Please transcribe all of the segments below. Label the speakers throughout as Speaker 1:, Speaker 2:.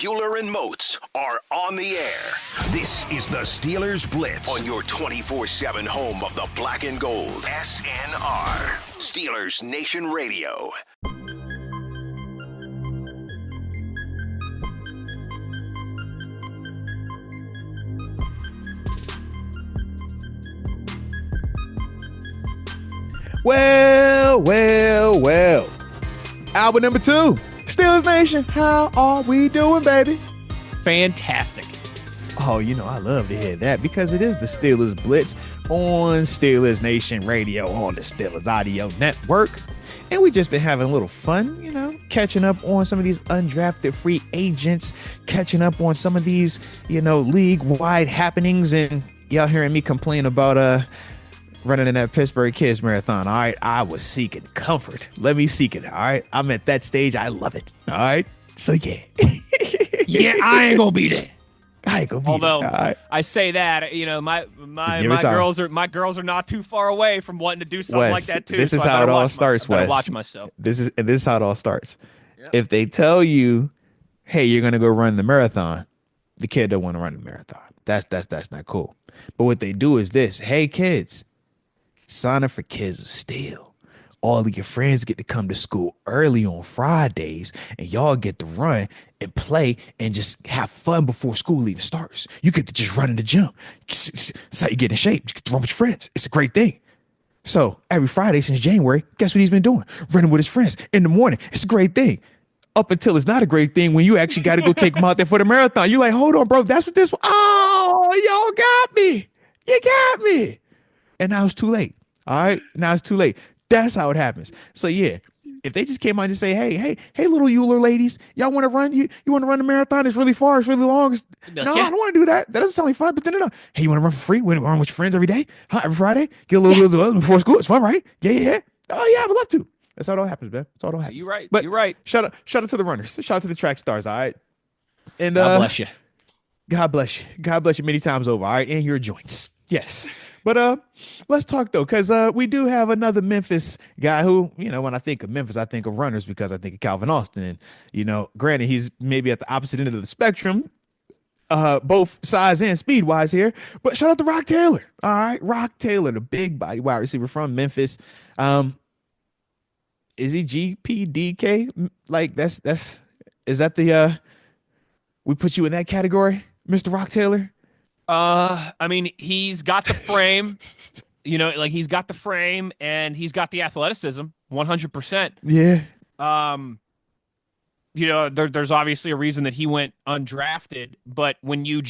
Speaker 1: Uhler and Moats are on the air. This is the Steelers Blitz on your 24/7 home of the black and gold. SNR, Steelers Nation Radio.
Speaker 2: Well. Album number 2, Steelers Nation. How are we doing, baby?
Speaker 3: Fantastic.
Speaker 2: Oh, I love to hear that because it is the Steelers Blitz on Steelers Nation Radio on the Steelers Audio Network. And we just been having a little fun, catching up on some of these undrafted free agents, catching up on some of these, league-wide happenings. And y'all hearing me complain about running in that Pittsburgh Kids Marathon. All right, I was seeking comfort. Let me seek it. All right, I'm at that stage. I love it. All right, so yeah.
Speaker 3: Yeah, I ain't gonna be there.
Speaker 2: I ain't gonna be
Speaker 3: Although
Speaker 2: there. Right.
Speaker 3: I say that, my girls are not too far away from wanting to do something
Speaker 2: Wes,
Speaker 3: like that too.
Speaker 2: This is
Speaker 3: so
Speaker 2: how it all starts, Wes.
Speaker 3: Watch myself.
Speaker 2: This is how it all starts.
Speaker 3: Yep.
Speaker 2: If they tell you, hey, you're gonna go run the marathon, the kid don't want to run the marathon. That's not cool. But what they do is this: hey, kids, sign up for Kids of Steel. All of your friends get to come to school early on Fridays, and y'all get to run and play and just have fun before school even starts. You get to just run in the gym. It's how you get in shape. You get to run with your friends. It's a great thing. So every Friday since January, guess what he's been doing? Running with his friends in the morning. It's a great thing. Up until it's not a great thing when you actually got to go take him out there for the marathon. You're like, hold on, bro. That's what this was. Oh, y'all got me. You got me. And now it's too late. All right. Now it's too late. That's how it happens. So yeah, if they just came out and just say, hey, little Uhler ladies, y'all want to run? You want to run the marathon? It's really far. It's really long. No, I don't want to do that. That doesn't sound like fun. But no. Hey, you want to run for free? Want to run with your friends every day? Huh? Every Friday? Get a little before school. It's fun, right? Yeah. Oh yeah, I would love to. That's how it all happens, man. That's how it all happens.
Speaker 3: You're right.
Speaker 2: But
Speaker 3: you're right.
Speaker 2: Shout out to the runners. Shout out to the track stars. All right. And
Speaker 3: God bless you.
Speaker 2: God bless you. God bless you many times over. All right. And your joints. Yes. But let's talk, though, because we do have another Memphis guy who, when I think of Memphis, I think of runners because I think of Calvin Austin. And, granted, he's maybe at the opposite end of the spectrum, both size and speed wise here. But shout out to Rock Taylor. All right. Rock Taylor, the big body wide receiver from Memphis. Is he GPDK? Like, is that the we put you in that category, Mr. Rock Taylor?
Speaker 3: I mean, he's got the frame, he's got the frame and he's got the athleticism 100%.
Speaker 2: Yeah.
Speaker 3: There's obviously a reason that he went undrafted, but when you're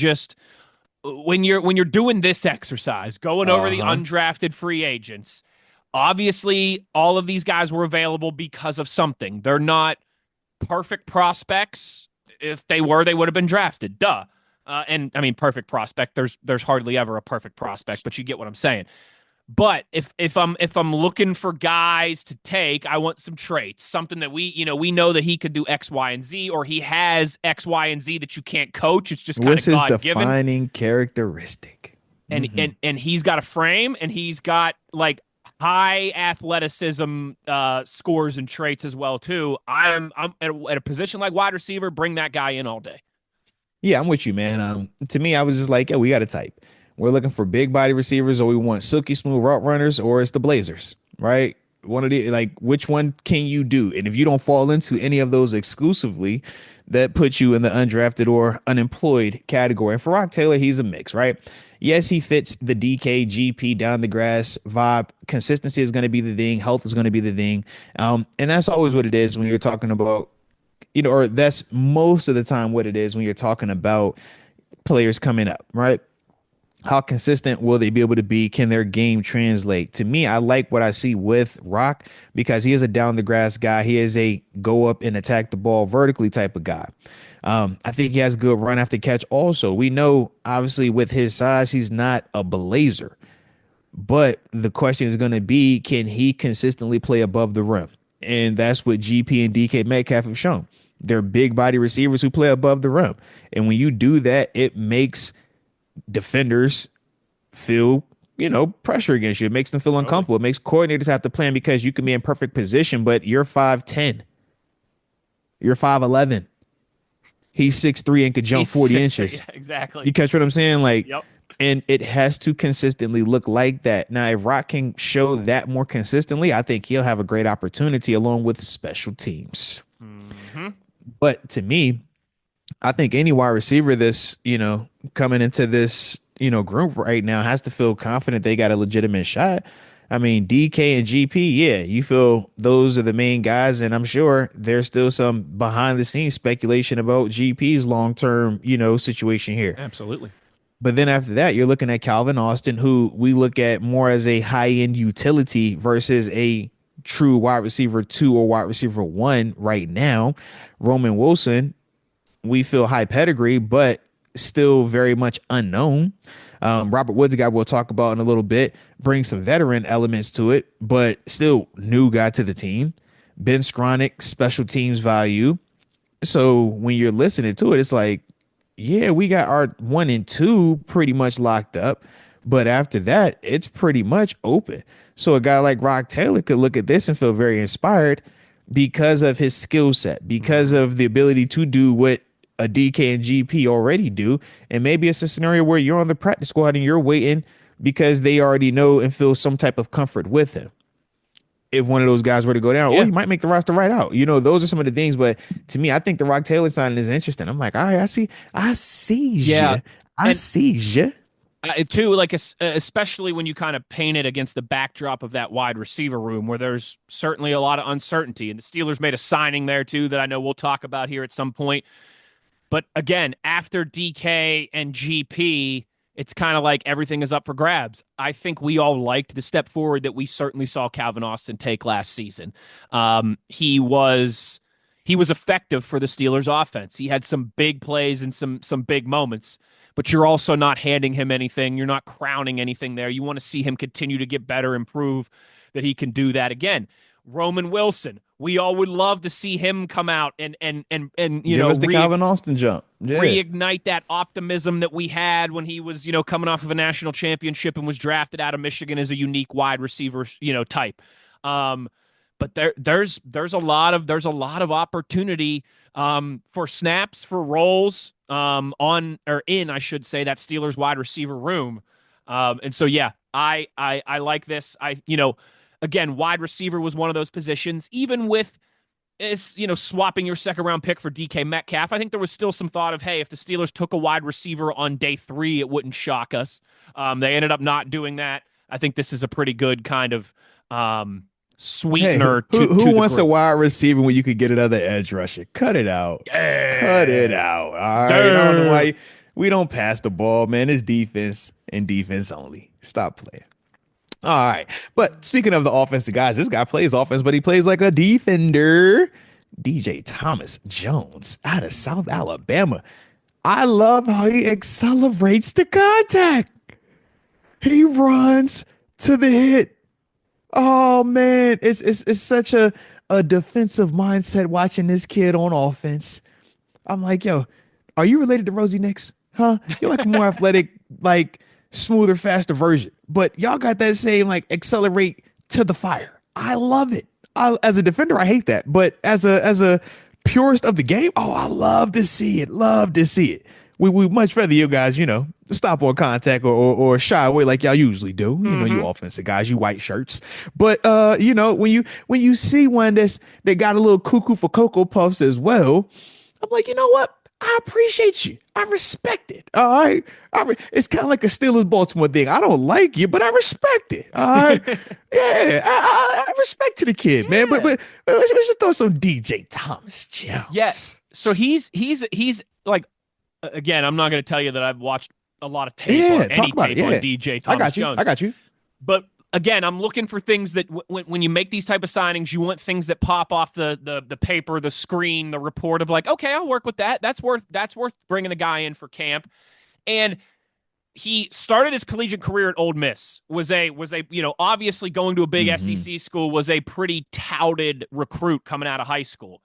Speaker 3: doing this exercise, going over the undrafted free agents, obviously all of these guys were available because of something. They're not perfect prospects. If they were, they would have been drafted. Duh. And I mean, perfect prospect. There's hardly ever a perfect prospect, but you get what I'm saying. But if I'm looking for guys to take, I want some traits, something that we know that he could do X, Y, and Z, or he has X, Y, and Z that you can't coach. It's just kind of God-given.
Speaker 2: What's his defining characteristic?
Speaker 3: And he's got a frame, and he's got like high athleticism scores and traits as well too. I'm at a position like wide receiver. Bring that guy in all day.
Speaker 2: Yeah, I'm with you, man. To me, I was just like, we got a type. We're looking for big body receivers, or we want silky smooth route runners, or it's the Blazers, right? One of the, which one can you do? And if you don't fall into any of those exclusively, that puts you in the undrafted or unemployed category. And for Rock Taylor, he's a mix, right? Yes, he fits the DK, GP, down the grass vibe. Consistency is going to be the thing. Health is going to be the thing. And that's always what it is when you're talking about, or that's most of the time what it is when you're talking about players coming up, right? How consistent will they be able to be? Can their game translate? To me, I like what I see with Rock because he is a down the grass guy. He is a go up and attack the ball vertically type of guy. I think he has good run after catch. Also, we know obviously with his size, he's not a blazer, but the question is going to be, can he consistently play above the rim? And that's what GP and DK Metcalf have shown. They're big body receivers who play above the rim. And when you do that, it makes defenders feel, pressure against you. It makes them feel uncomfortable. It makes coordinators have to plan because you can be in perfect position, but you're 5'10". You're 5'11". He's 6'3" and could jump 40 inches.
Speaker 3: Yeah, exactly.
Speaker 2: You catch what I'm saying? Like,
Speaker 3: Yep.
Speaker 2: and it has to consistently look like that. Now, if Rock can show that more consistently, I think he'll have a great opportunity along with special teams.
Speaker 3: Mm-hmm.
Speaker 2: But to me, I think any wide receiver this, coming into this, group right now has to feel confident they got a legitimate shot. I mean, DK and GP, yeah, you feel those are the main guys, and I'm sure there's still some behind the scenes speculation about GP's long term, situation here.
Speaker 3: Absolutely.
Speaker 2: But then after that, you're looking at Calvin Austin, who we look at more as a high end utility versus a true wide receiver 2 or wide receiver 1 right now. Roman Wilson, we feel high pedigree, but still very much unknown. Robert Woods, a guy we'll talk about in a little bit, brings some veteran elements to it, but still new guy to the team. Ben Skronik, special teams value. So when you're listening to it, it's like, yeah, we got our 1 and 2 pretty much locked up, but after that, it's pretty much open. So a guy like Rock Taylor could look at this and feel very inspired because of his skill set, because of the ability to do what a DK and GP already do. And maybe it's a scenario where you're on the practice squad and you're waiting because they already know and feel some type of comfort with him. If one of those guys were to go down, or he might make the roster right out. Those are some of the things. But to me, I think the Rock Taylor signing is interesting. I'm like, all right, I see
Speaker 3: Yeah.
Speaker 2: I see you.
Speaker 3: Too, like, especially when you kind of paint it against the backdrop of that wide receiver room where there's certainly a lot of uncertainty. And the Steelers made a signing there, too, that I know we'll talk about here at some point. But again, after DK and GP, it's kind of like everything is up for grabs. I think we all liked the step forward that we certainly saw Calvin Austin take last season. He was effective for the Steelers offense. He had some big plays and some big moments, but you're also not handing him anything. You're not crowning anything there. You want to see him continue to get better and prove that he can do that again. Roman Wilson, we all would love to see him come out and
Speaker 2: give us the Calvin Austin jump. Yeah.
Speaker 3: Reignite that optimism that we had when he was, coming off of a national championship and was drafted out of Michigan as a unique wide receiver, type. But there's a lot of opportunity for snaps, for roles on or in, I should say, that Steelers wide receiver room. And so yeah, I like this. Again, wide receiver was one of those positions, even with swapping your second round pick for DK Metcalf. I think there was still some thought of, hey, if the Steelers took a wide receiver on day 3, it wouldn't shock us. They ended up not doing that. I think this is a pretty good kind of sweetener.
Speaker 2: Who wants a wide receiver when you could get another edge rusher? Cut it out.
Speaker 3: Yeah.
Speaker 2: Cut it out. All right. I don't know why we don't pass the ball, man. It's defense and defense only. Stop playing. All right. But speaking of the offensive guys, this guy plays offense, but he plays like a defender. DJ Thomas Jones out of South Alabama. I love how he accelerates the contact. He runs to the hit. Oh, man. It's such a defensive mindset watching this kid on offense. I'm like, yo, are you related to Rosie Nix? Huh? You're like a more athletic, like, smoother, faster version, but y'all got that same like accelerate to the fire. I love it. As a defender, I hate that, but as a purist of the game, I love to see it. Love to see it. We much rather you guys, stop on contact or shy away like y'all usually do. You offensive guys, you white shirts. But when you see one that got a little cuckoo for Cocoa Puffs as well, I'm like, you know what? I appreciate you. I respect it. All right. It's kind of like a Steelers Baltimore thing. I don't like you, but I respect it. All right. Yeah. I respect to the kid, man. But let's just throw some DJ Thomas Jones.
Speaker 3: Yes. So he's like, again, I'm not going to tell you that I've watched a lot of tape or any tape on DJ Thomas Jones.
Speaker 2: I got you.
Speaker 3: But again, I'm looking for things that when you make these type of signings, you want things that pop off the paper, the screen, the report of like, okay, I'll work with that. That's worth bringing a guy in for camp. And he started his collegiate career at Ole Miss. Was a obviously going to a big SEC school, was a pretty touted recruit coming out of high school.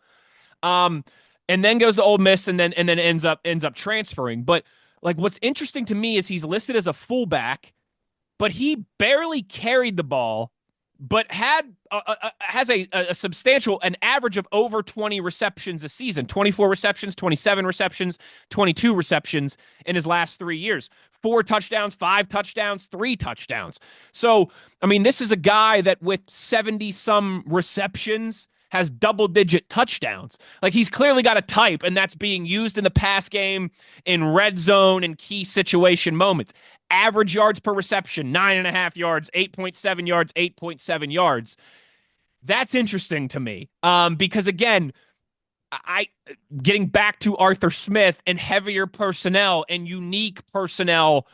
Speaker 3: And then goes to Ole Miss and then ends up transferring. But like what's interesting to me is he's listed as a fullback, but he barely carried the ball but has a substantial, an average of over 20 receptions a season, 24 receptions, 27 receptions, 22 receptions in his last 3 years, 4 touchdowns, 5 touchdowns, 3 touchdowns. So, I mean, this is a guy that with 70 some receptions has double-digit touchdowns. Like, he's clearly got a type, and that's being used in the pass game, in red zone, and key situation moments. Average yards per reception, 9.5 yards, 8.7 yards, 8.7 yards. That's interesting to me, because, again, getting back to Arthur Smith and heavier personnel and unique personnel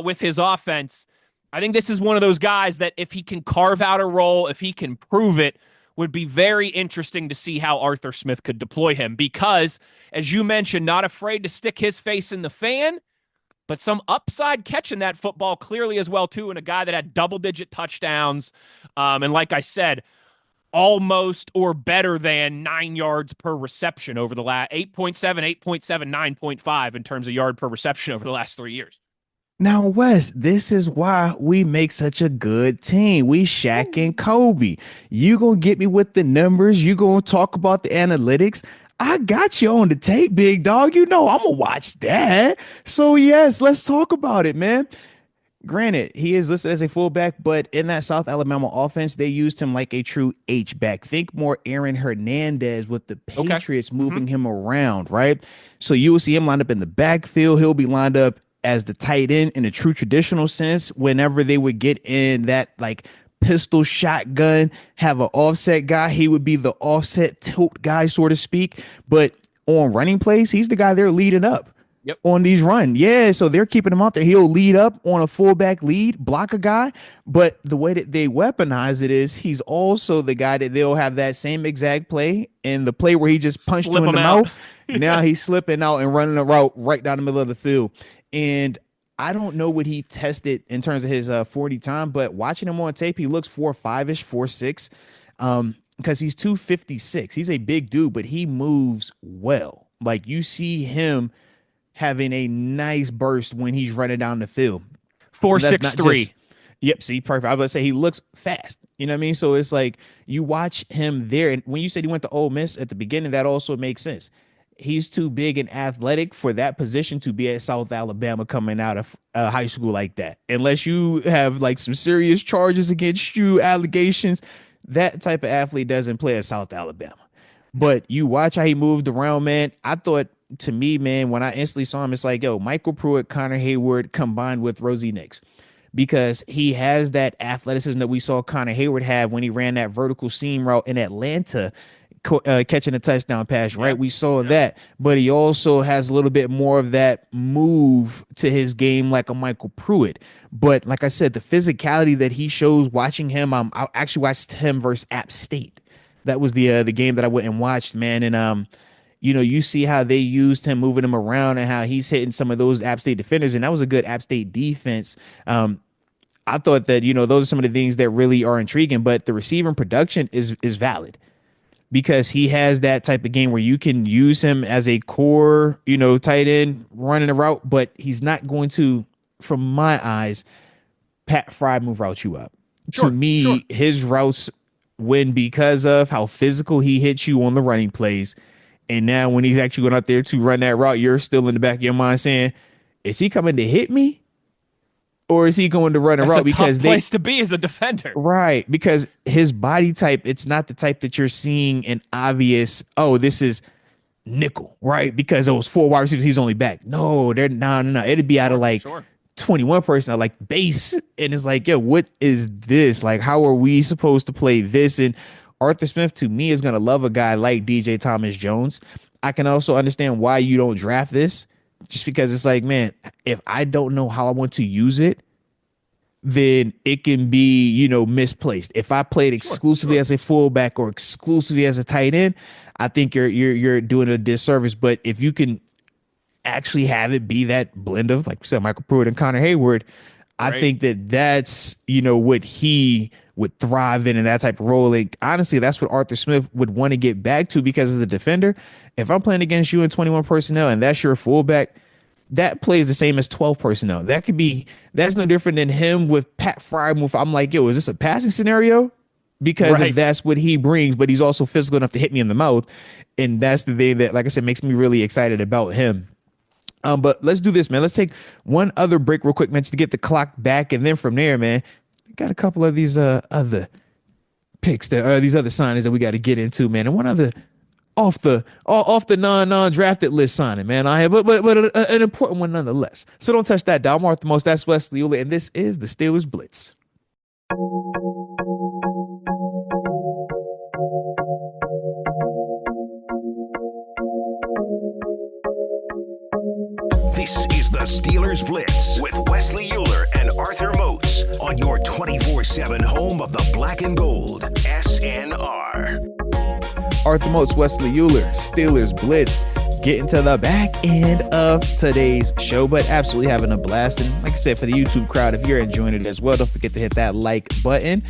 Speaker 3: with his offense, I think this is one of those guys that if he can carve out a role, if he can prove it, would be very interesting to see how Arthur Smith could deploy him because, as you mentioned, not afraid to stick his face in the fan, but some upside catching that football clearly as well, too, and a guy that had double-digit touchdowns. And like I said, almost or better than 9 yards per reception over the last 8.7, 8.7, 9.5 in terms of yard per reception over the last 3 years.
Speaker 2: Now, Wes, this is why we make such a good team. We Shaq and Kobe. You gonna get me with the numbers. You gonna talk about the analytics. I got you on the tape, big dog. You know I'm gonna watch that. So yes, let's talk about it, man. Granted, he is listed as a fullback, but in that South Alabama offense, they used him like a true H-back. Think more Aaron Hernandez with the Patriots moving him around, right? So you will see him lined up in the backfield. He'll be lined up as the tight end in a true traditional sense whenever they would get in that like pistol shotgun, have an offset guy. He would be the offset tilt guy, so to speak. But on running plays, he's the guy they're leading up.
Speaker 3: Yep.
Speaker 2: On these runs. Yeah, so they're keeping him out there. He'll lead up on a fullback lead, block a guy. But the way that they weaponize it is he's also the guy that they'll have that same exact play and the play where he just punched you in the mouth. Now he's slipping out and running a route right down the middle of the field. And I don't know what he tested in terms of his 40 time, but watching him on tape, he looks 4.5-ish, 4.6, because he's 256. He's a big dude, but he moves well. Like you see him having a nice burst when he's running down the field.
Speaker 3: 4.63.
Speaker 2: Yep, see, perfect. I was about to say he looks fast. You know what I mean? So it's like you watch him there. And when you said he went to Ole Miss at the beginning, that also makes sense. He's too big and athletic for that position to be at South Alabama coming out of high school like that. Unless you have like some serious charges against you, allegations, that type of athlete doesn't play at South Alabama. But you watch how he moved around, man. I thought, to me, man, when I instantly saw him, it's like, yo, Michael Pruitt, Connor Hayward combined with Rosie Nix. Because he has that athleticism that we saw Connor Hayward have when he ran that vertical seam route in Atlanta, catching a touchdown pass, right? We saw that, but he also has a little bit more of that move to his game like a Michael Pruitt. But like I said, the physicality that he shows watching him, I actually watched him versus App State. That was the game that I went and watched, man. And, you know, you see how they used him, moving him around and how he's hitting some of those App State defenders. And that was a good App State defense. I thought that, you know, those are some of the things that really are intriguing, but the receiving production is valid. Because he has that type of game where you can use him as a core, you know, tight end running a route, but he's not going to, from my eyes, Pat Fry move route you up. To me, his routes win because of how physical he hits you on the running plays. And now when he's actually going out there to run that route, you're still in the back of your mind saying, is he coming to hit me? Or is he going to run a route?
Speaker 3: Because tough place to be as a defender.
Speaker 2: Right. Because his body type, it's not the type that you're seeing an obvious, oh, this is nickel, right? Because those 4 wide receivers, he's only back. No, they're no. It'd be out of like 21 personnel, like base. And it's like, yo, what is this? Like, how are we supposed to play this? And Arthur Smith, to me, is going to love a guy like DJ Thomas Jones. I can also understand why you don't draft this. Just because it's like, man, if I don't know how I want to use it, then it can be, you know, misplaced. If I played exclusively as a fullback or exclusively as a tight end, I think you're doing a disservice. But if you can actually have it be that blend of, like we said, Michael Pruitt and Connor Hayward, I think that's, you know, what he would thrive in that type of role. And honestly, that's what Arthur Smith would want to get back to, because as a defender, if I'm playing against you in 21 personnel and that's your fullback, that plays the same as 12 personnel. That's no different than him with Pat Fry move. I'm like, yo, is this a passing scenario? because
Speaker 3: Right.
Speaker 2: if that's what he brings, but he's also physical enough to hit me in the mouth. And that's the thing that, like I said, makes me really excited about him. But let's do this, man. Let's take one other break real quick, man, just to get the clock back. And then from there, man, got a couple of these other picks that these other signings that we got to get into, man. And one other off the non-drafted list signing, man. But an important one nonetheless. So don't touch that dial. I'm Arthur Moats. That's Wesley Uhler, and this is the Steelers Blitz.
Speaker 1: This is the Steelers Blitz with Wesley Uhler and Arthur Moats on your 24/7 home of the black and gold, SNR.
Speaker 2: Arthur Moats, Wesley Uhler, Steelers Blitz. Getting to the back end of today's show, but absolutely having a blast. And like I said, for the YouTube crowd, if you're enjoying it as well, don't forget to hit that like button.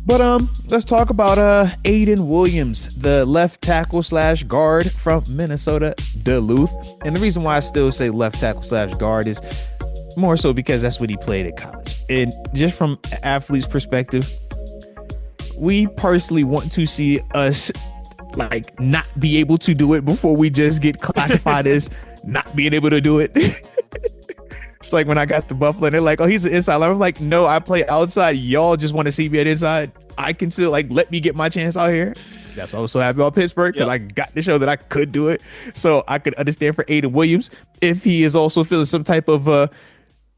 Speaker 2: But let's talk about Aiden Williams, the left tackle / guard from Minnesota Duluth. And the reason why I still say left tackle / guard is more so because that's what he played at college. And just from an athlete's perspective, we personally want to see us like not be able to do it before we just get classified as not being able to do it. It's like when I got to Buffalo and they're like, oh, he's an inside lineman. I'm like, no, I play outside. Y'all just want to see me at inside. I can still like let me get my chance out here. That's why I was so happy about Pittsburgh, because I got to show that I could do it. So I could understand for Aiden Williams if he is also feeling some type of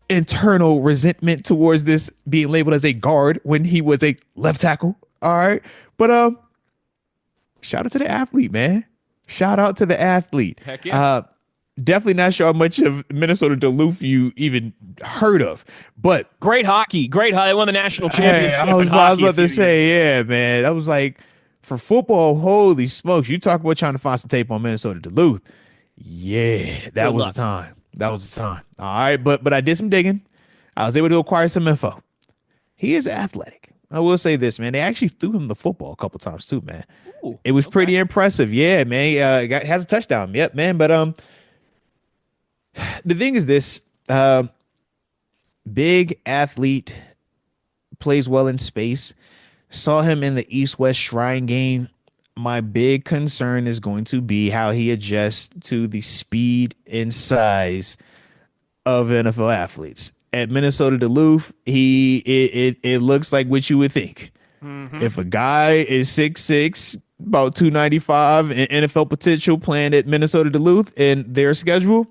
Speaker 2: internal resentment towards this being labeled as a guard when he was a left tackle. All right. But shout out to the athlete, man. Shout out to the athlete.
Speaker 3: Heck yeah.
Speaker 2: Definitely not sure how much of Minnesota Duluth you even heard of, but
Speaker 3: Great hockey. They won the national championship.
Speaker 2: I was about to say, yeah, man. I was like, for football, holy smokes. You talk about trying to find some tape on Minnesota Duluth. Yeah, that was the time. That was the time. All right, but I did some digging. I was able to acquire some info. He is athletic. I will say this, man. They actually threw him the football a couple times too, man.
Speaker 3: Ooh,
Speaker 2: it was pretty impressive. Yeah, man. Has a touchdown. Yep, man. But the thing is this, big athlete, plays well in space. Saw him in the East-West Shrine game. My big concern is going to be how he adjusts to the speed and size of NFL athletes. At Minnesota Duluth, it looks like what you would think. Mm-hmm. If a guy is 6'6", about 295, and NFL potential playing at Minnesota Duluth in their schedule,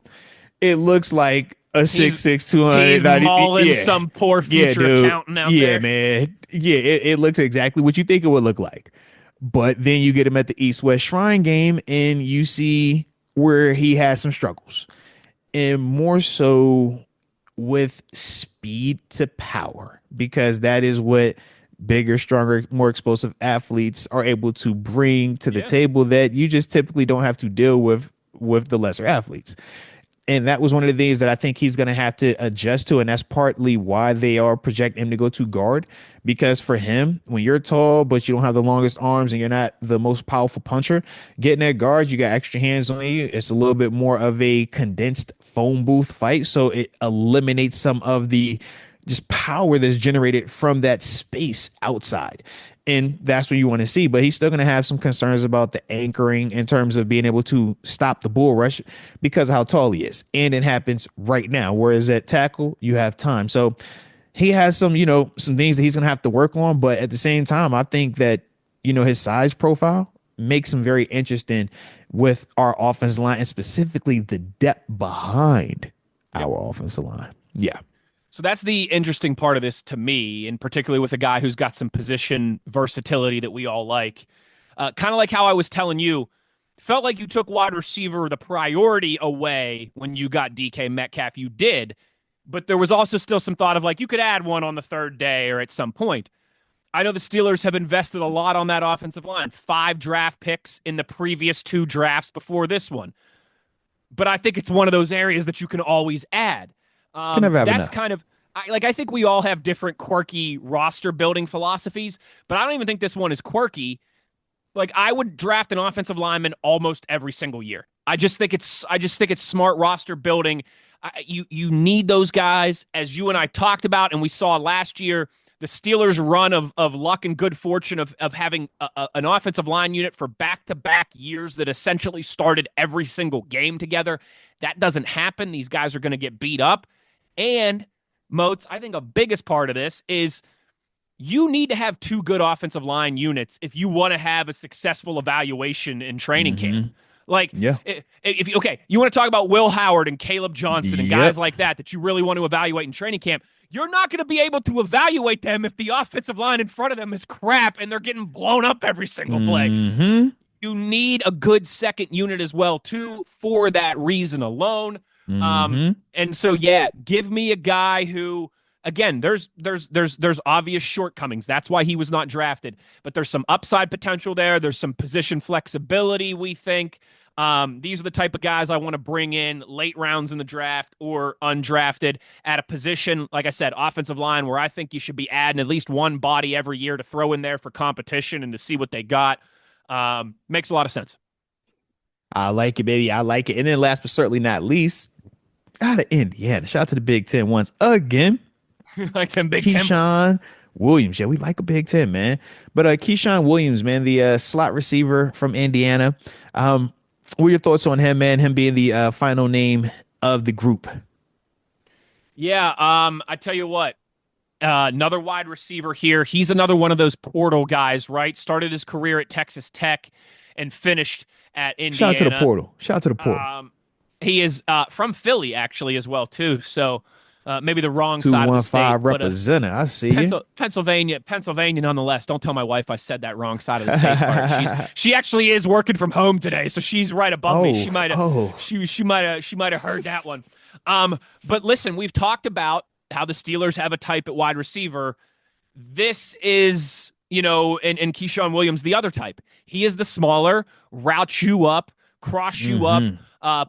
Speaker 2: it looks like a 6'6", 290.
Speaker 3: He's mauling some poor future accountant out there.
Speaker 2: Yeah, man. Yeah, it looks exactly what you think it would look like. But then you get him at the East-West Shrine game, and you see where he has some struggles. And more so with speed to power, because that is what bigger, stronger, more explosive athletes are able to bring to the table that you just typically don't have to deal with the lesser athletes. And that was one of the things that I think he's going to have to adjust to. And that's partly why they are projecting him to go to guard, because for him, when you're tall, but you don't have the longest arms and you're not the most powerful puncher, getting that guard, you got extra hands on you. It's a little bit more of a condensed phone booth fight. So it eliminates some of the just power that's generated from that space outside. And that's what you want to see. But he's still going to have some concerns about the anchoring in terms of being able to stop the bull rush because of how tall he is. And it happens right now. Whereas at tackle, you have time. So he has some things that he's going to have to work on. But at the same time, I think that, his size profile makes him very interesting with our offensive line, and specifically the depth behind our offensive line. Yeah.
Speaker 3: So that's the interesting part of this to me, and particularly with a guy who's got some position versatility that we all like. Kind of like how I was telling you, felt like you took wide receiver the priority away when you got DK Metcalf. You did, but there was also still some thought of like you could add one on the third day or at some point. I know the Steelers have invested a lot on that offensive line, 5 draft picks in the previous 2 drafts before this one. But I think it's one of those areas that you can always add. That's kind of I think we all have different quirky roster building philosophies, but I don't even think this one is quirky. Like, I would draft an offensive lineman almost every single year. I just think it's smart roster building. You need those guys, as you and I talked about, and we saw last year. the Steelers' run of luck and good fortune of having an offensive line unit for back-to-back years that essentially started every single game together. That doesn't happen. These guys are going to get beat up. And, Moats, I think a biggest part of this is you need to have two good offensive line units if you want to have a successful evaluation in training camp. Like, if you want to talk about Will Howard and Caleb Johnson and guys like that you really want to evaluate in training camp, you're not going to be able to evaluate them if the offensive line in front of them is crap and they're getting blown up every single play. You need a good second unit as well, too, for that reason alone. And so, give me a guy who, again, there's obvious shortcomings. That's why he was not drafted. But there's some upside potential there. There's some position flexibility, we think. These are the type of guys I want to bring in late rounds in the draft or undrafted at a position, like I said, offensive line, where I think you should be adding at least one body every year to throw in there for competition and to see what they got. Makes a lot of sense.
Speaker 2: I like it, baby. I like it. And then last but certainly not least, out of Indiana. Shout out to the Big Ten once again.
Speaker 3: Like them Big Ten.
Speaker 2: Keshan Williams. Yeah, we like a Big Ten, man. But Keshan Williams, man, the slot receiver from Indiana. What are your thoughts on him, man? Him being the final name of the group.
Speaker 3: Yeah, I tell you what. Another wide receiver here. He's another one of those portal guys, right? Started his career at Texas Tech and finished at Indiana.
Speaker 2: Shout out to the portal.
Speaker 3: He is from Philly, actually, as well, too. So maybe the wrong side of the state.
Speaker 2: 215 representative. I see you.
Speaker 3: Pennsylvania, nonetheless. Don't tell my wife I said that wrong side of the state part. She actually is working from home today, so she's right above me. She might have heard that one. But listen, we've talked about how the Steelers have a type at wide receiver. This is, and Keshan Williams, the other type. He is the smaller, route you up, cross you up,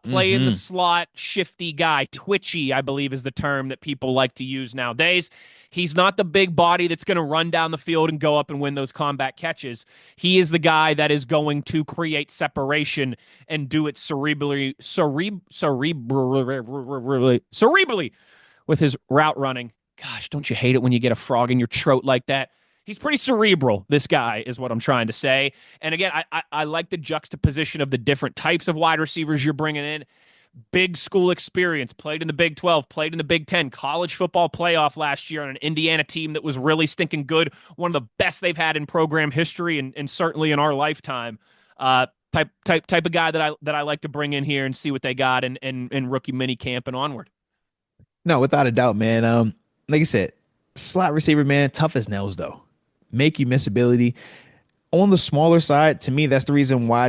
Speaker 3: play in the slot, shifty guy. Twitchy, I believe, is the term that people like to use nowadays. He's not the big body that's going to run down the field and go up and win those combat catches. He is the guy that is going to create separation and do it cerebrally with his route running. Gosh, don't you hate it when you get a frog in your throat like that? He's pretty cerebral, this guy, is what I'm trying to say. And again, I like the juxtaposition of the different types of wide receivers you're bringing in. Big school experience, played in the Big 12, played in the Big 10, college football playoff last year on an Indiana team that was really stinking good, one of the best they've had in program history and certainly in our lifetime. Type of guy that I like to bring in here and see what they got in rookie mini camp and onward.
Speaker 2: No, without a doubt, man. Like I said, slot receiver, man, tough as nails, though. Make you miss ability. On the smaller side, to me, that's the reason why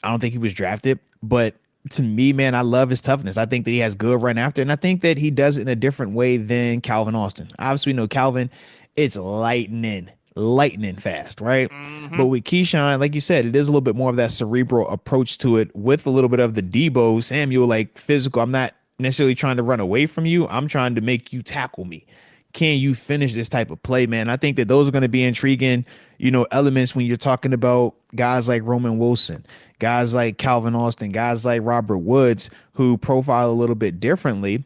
Speaker 2: I don't think he was drafted. But to me, man, I love his toughness. I think that he has good run after, and I think that he does it in a different way than Calvin Austin. Obviously, we know Calvin, it's lightning fast, right? But with Keshan, like you said, it is a little bit more of that cerebral approach to it with a little bit of the Debo Samuel, like physical. I'm not necessarily trying to run away from you. I'm trying to make you tackle me. Can you finish this type of play, man? I think that those are going to be intriguing, elements when you're talking about guys like Roman Wilson, guys like Calvin Austin, guys like Robert Woods, who profile a little bit differently.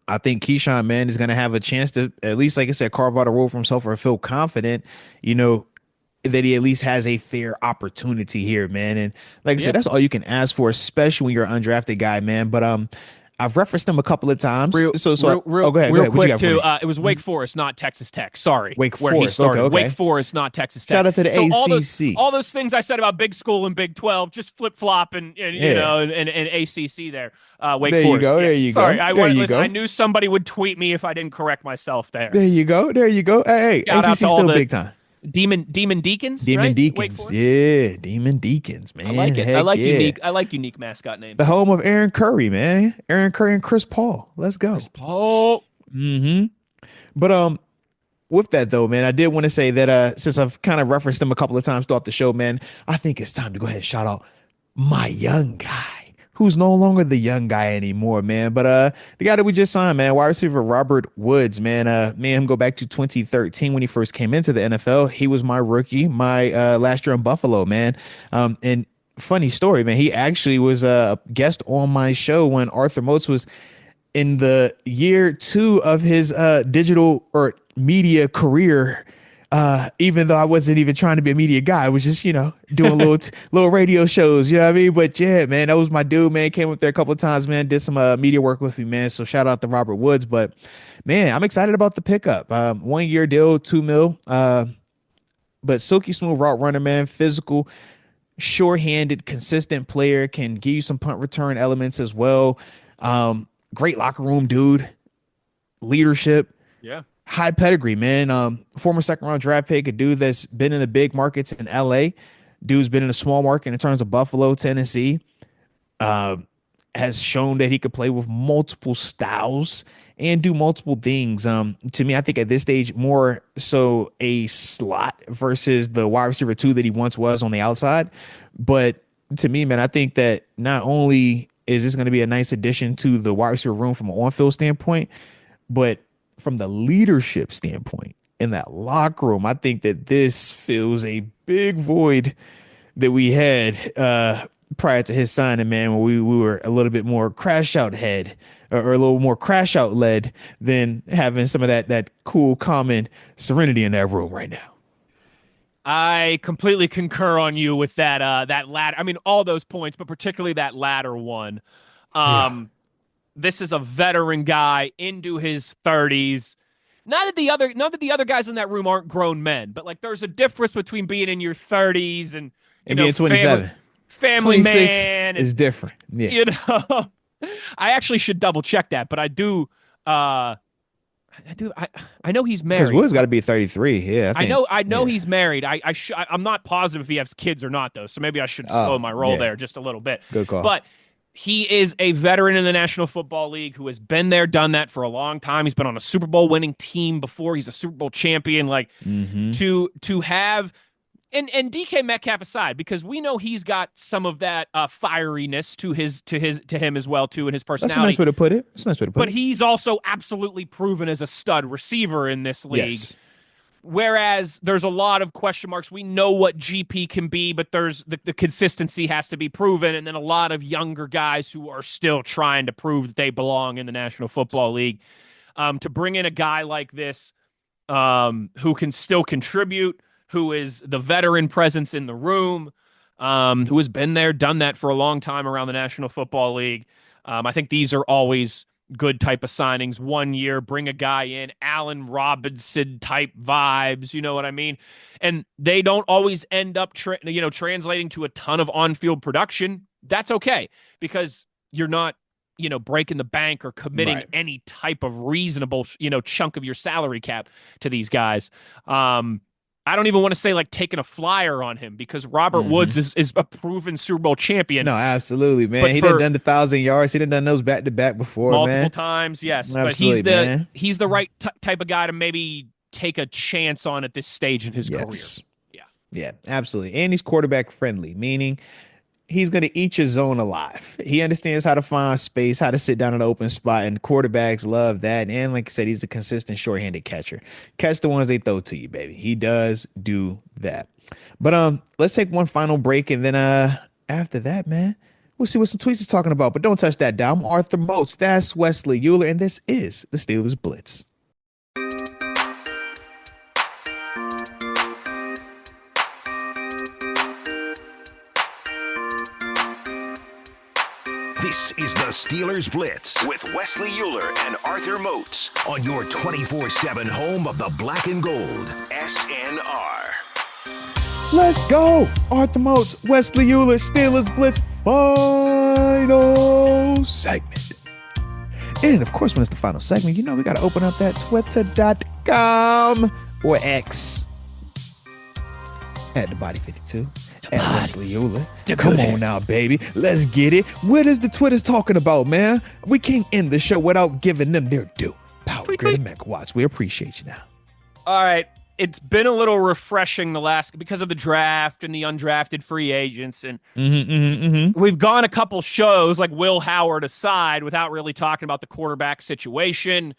Speaker 2: I think Keshan, man, is going to have a chance to, at least, like I said, carve out a role for himself or feel confident, that he at least has a fair opportunity here, man. And like I said, that's all you can ask for, especially when you're an undrafted guy, man. But I've referenced him a couple of times.
Speaker 3: Real
Speaker 2: go ahead.
Speaker 3: Quick, too. It was Wake Forest, not Texas Tech. Sorry.
Speaker 2: Wake
Speaker 3: where
Speaker 2: Forest.
Speaker 3: He started.
Speaker 2: Okay.
Speaker 3: Wake Forest, not Texas Tech.
Speaker 2: Shout out to the ACC.
Speaker 3: All those things I said about big school and Big 12, just flip flop and ACC there. Wake
Speaker 2: there
Speaker 3: Forest.
Speaker 2: You go.
Speaker 3: Yeah.
Speaker 2: There you
Speaker 3: Sorry,
Speaker 2: go.
Speaker 3: I knew somebody would tweet me if I didn't correct myself there.
Speaker 2: There you go. Hey, ACC still big time.
Speaker 3: Demon Deacons.
Speaker 2: Demon
Speaker 3: right?
Speaker 2: Deacons. Yeah, Demon Deacons, man.
Speaker 3: I like it. I like unique mascot names.
Speaker 2: The home of Aaron Curry, man. Aaron Curry and Chris Paul. Let's go.
Speaker 3: Chris Paul.
Speaker 2: But with that though, man, I did want to say that since I've kind of referenced him a couple of times throughout the show, man, I think it's time to go ahead and shout out my young guy, who's no longer the young guy anymore, man. But the guy that we just signed, man, wide receiver Robert Woods, man. Me and him go back to 2013 when he first came into the NFL. He was my rookie, my last year in Buffalo, man. And funny story, man. He actually was a guest on my show when Arthur Moats was in the year 2 of his digital, or media career. Even though I wasn't even trying to be a media guy, I was just, doing little radio shows, you know what I mean? But yeah, man, that was my dude, man. Came up there a couple of times, man, did some media work with me, man. So shout out to Robert Woods. But man, I'm excited about the pickup. 1 year deal, $2 million. But silky smooth route runner, man, physical, sure-handed, consistent player, can give you some punt return elements as well. Great locker room dude, leadership.
Speaker 3: Yeah.
Speaker 2: High pedigree, man. Former second-round draft pick, a dude that's been in the big markets in LA. Dude's been in a small market in terms of Buffalo, Tennessee. Has shown that he could play with multiple styles and do multiple things. To me, I think at this stage, more so a slot versus the wide receiver 2 that he once was on the outside. But to me, man, I think that not only is this going to be a nice addition to the wide receiver room from an on-field standpoint, but from the leadership standpoint in that locker room, I think that this fills a big void that we had prior to his signing, man, when we were a little bit more crash out head or a little more crash out led than having some of that cool, common serenity in that room right now.
Speaker 3: I completely concur on you with that latter. I mean, all those points, but particularly that latter one. This is a veteran guy into his 30s. Not that the other guys in that room aren't grown men, but like there's a difference between being in your 30s and
Speaker 2: being 27.
Speaker 3: Family man
Speaker 2: is different. Yeah.
Speaker 3: I actually should double check that, but I do. I know he's married.
Speaker 2: Because Wood's got to be 33. Yeah,
Speaker 3: I know he's married. I'm not positive if he has kids or not though, so maybe I should slow my roll there just a little bit.
Speaker 2: Good call.
Speaker 3: But he is a veteran in the National Football League who has been there, done that for a long time. He's been on a Super Bowl winning team before. He's a Super Bowl champion. Like to have. And DK Metcalf aside, because we know he's got some of that fieriness to him as well too, in his personality.
Speaker 2: That's a nice way to put it.
Speaker 3: But he's also absolutely proven as a stud receiver in this league.
Speaker 2: Yes.
Speaker 3: Whereas there's a lot of question marks. We know what GP can be, but there's the consistency has to be proven, and then a lot of younger guys who are still trying to prove that they belong in the National Football League. To bring in a guy like this, who can still contribute, who is the veteran presence in the room, who has been there, done that for a long time around the National Football League. I think these are always good type of signings. 1 year, bring a guy in, Allen Robinson type vibes, you know what I mean? And they don't always end up translating to a ton of on-field production. That's okay, because you're not breaking the bank or committing any type of reasonable, chunk of your salary cap to these guys. I don't even want to say like taking a flyer on him, because Robert Woods is a proven Super Bowl champion.
Speaker 2: No, absolutely, man. But he done 1,000 yards. He done those back to back before,
Speaker 3: multiple times. Yes,
Speaker 2: absolutely,
Speaker 3: but he's the right type of guy to maybe take a chance on at this stage in his career.
Speaker 2: Yeah, absolutely. And he's quarterback friendly, meaning he's going to eat your zone alive. He understands how to find space, how to sit down in an open spot, and quarterbacks love that. And like I said, he's a consistent short-handed catcher. Catch the ones they throw to you, baby. He does do that. But let's take one final break, and then after that, man, we'll see what some tweets is talking about. But don't touch that dial. I'm Arthur Moats. That's Wesley Uhler, and this is the Steelers Blitz.
Speaker 1: This is the Steelers Blitz with Wesley Uhler and Arthur Moats on your 24/7 home of the black and gold, SNR.
Speaker 2: Let's go! Arthur Moats, Wesley Uhler, Steelers Blitz final segment. And of course, when it's the final segment, we got to open up that twitter.com or X at the Body 52. At Wesley Uhler. Come on now, baby. Let's get it. What is the Twitter's talking about, man? We can't end the show without giving them their due. Power Grid and Megawatts. We appreciate you now.
Speaker 3: All right. It's been a little refreshing because of the draft and the undrafted free agents. And we've gone a couple shows, like Will Howard aside, without really talking about the quarterback situation,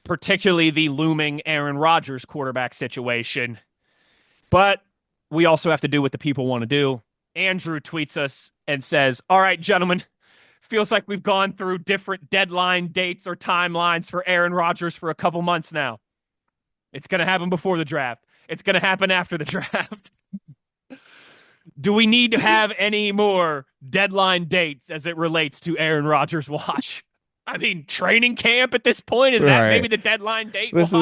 Speaker 3: particularly the looming Aaron Rodgers quarterback situation. But we also have to do what the people want to do. Andrew tweets us and says, all right, gentlemen, feels like we've gone through different deadline dates or timelines for Aaron Rodgers for a couple months now. It's going to happen before the draft. It's going to happen after the draft. Do we need to have any more deadline dates as it relates to Aaron Rodgers' watch? I mean, training camp at this point, is that maybe the deadline date?
Speaker 2: Listen.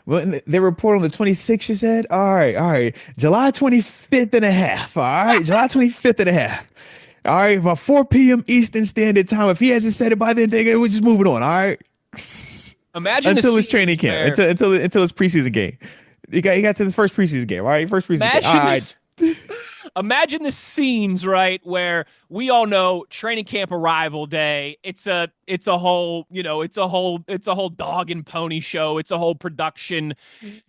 Speaker 2: When they report on the 26th, you said? All right. July 25th and a half. All right, July 25th and a half. All right, about 4 p.m. Eastern Standard Time. If he hasn't said it by then, we're just moving on. All right.
Speaker 3: Imagine
Speaker 2: until his training camp, until his preseason game. He got to his first preseason game. All right, first preseason game. All right.
Speaker 3: Imagine the scenes, right, where we all know training camp arrival day. It's a whole dog and pony show. It's a whole production.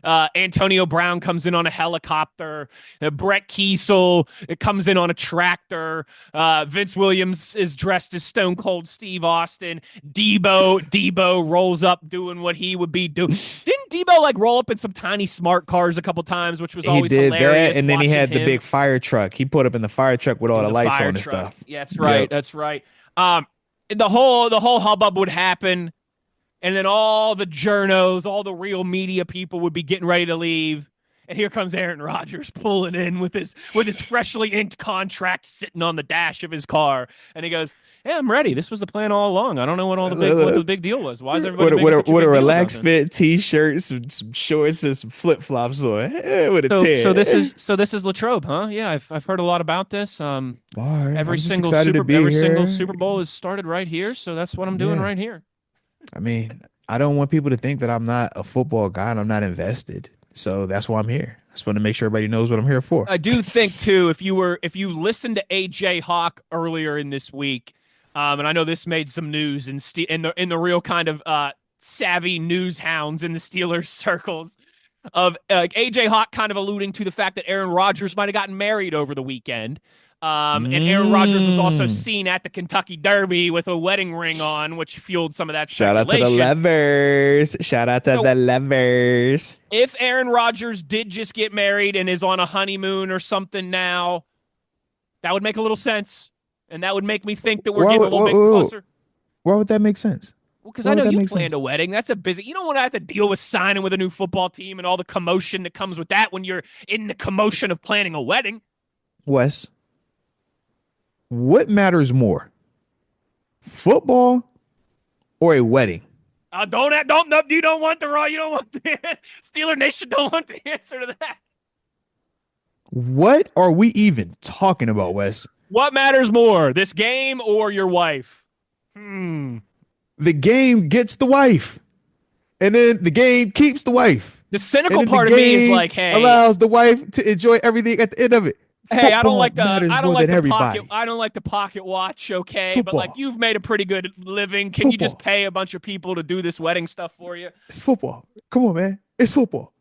Speaker 3: Antonio Brown comes in on a helicopter. Brett Kiesel comes in on a tractor. Vince Williams is dressed as Stone Cold Steve Austin. Debo rolls up doing what he would be doing. Didn't Debo roll up in some tiny smart cars a couple times, which was always hilarious?
Speaker 2: That, and then he had the big fire truck. He put up in the fire truck with all the lights on and stuff.
Speaker 3: Yeah, that's right. Yep. That's right. The whole hubbub would happen, and then all the journos, all the real media people would be getting ready to leave. And here comes Aaron Rodgers pulling in with his freshly inked contract sitting on the dash of his car, and he goes, "Yeah, I'm ready. This was the plan all along. I don't know what the big deal was. Why is everybody
Speaker 2: with a relaxed fit t-shirt, some shorts, and some flip flops on? With a tan.
Speaker 3: So this is Latrobe, huh? Yeah, I've heard a lot about this. Every single Super Bowl is started right here, so that's what I'm doing right here.
Speaker 2: I mean, I don't want people to think that I'm not a football guy and I'm not invested. So that's why I'm here. I just want to make sure everybody knows what I'm here for.
Speaker 3: I do think too, if you listened to AJ Hawk earlier in this week, and I know this made some news in the real kind of savvy news hounds in the Steelers circles, of AJ Hawk kind of alluding to the fact that Aaron Rodgers might have gotten married over the weekend. And Aaron Rodgers was also seen at the Kentucky Derby with a wedding ring on, which fueled some of that speculation.
Speaker 2: Shout out to the Levers.
Speaker 3: If Aaron Rodgers did just get married and is on a honeymoon or something now, that would make a little sense. And that would make me think that we're getting a little bit closer.
Speaker 2: Why would that make sense?
Speaker 3: Well, because I know you planned a wedding. That's a busy. You don't want to have to deal with signing with a new football team and all the commotion that comes with that when you're in the commotion of planning a wedding.
Speaker 2: Wes, what matters more, football or a wedding?
Speaker 3: You don't want the Steeler Nation don't want the answer to that.
Speaker 2: What are we even talking about, Wes?
Speaker 3: What matters more, this game or your wife?
Speaker 2: The game gets the wife, and then the game keeps the wife.
Speaker 3: The cynical part of me is like, hey,
Speaker 2: allows the wife to enjoy everything at the end of it.
Speaker 3: Hey, I don't like the pocket watch, okay?
Speaker 2: Football.
Speaker 3: But you've made a pretty good living. Can you just pay a bunch of people to do this wedding stuff for you?
Speaker 2: It's football. Come on, man. It's football.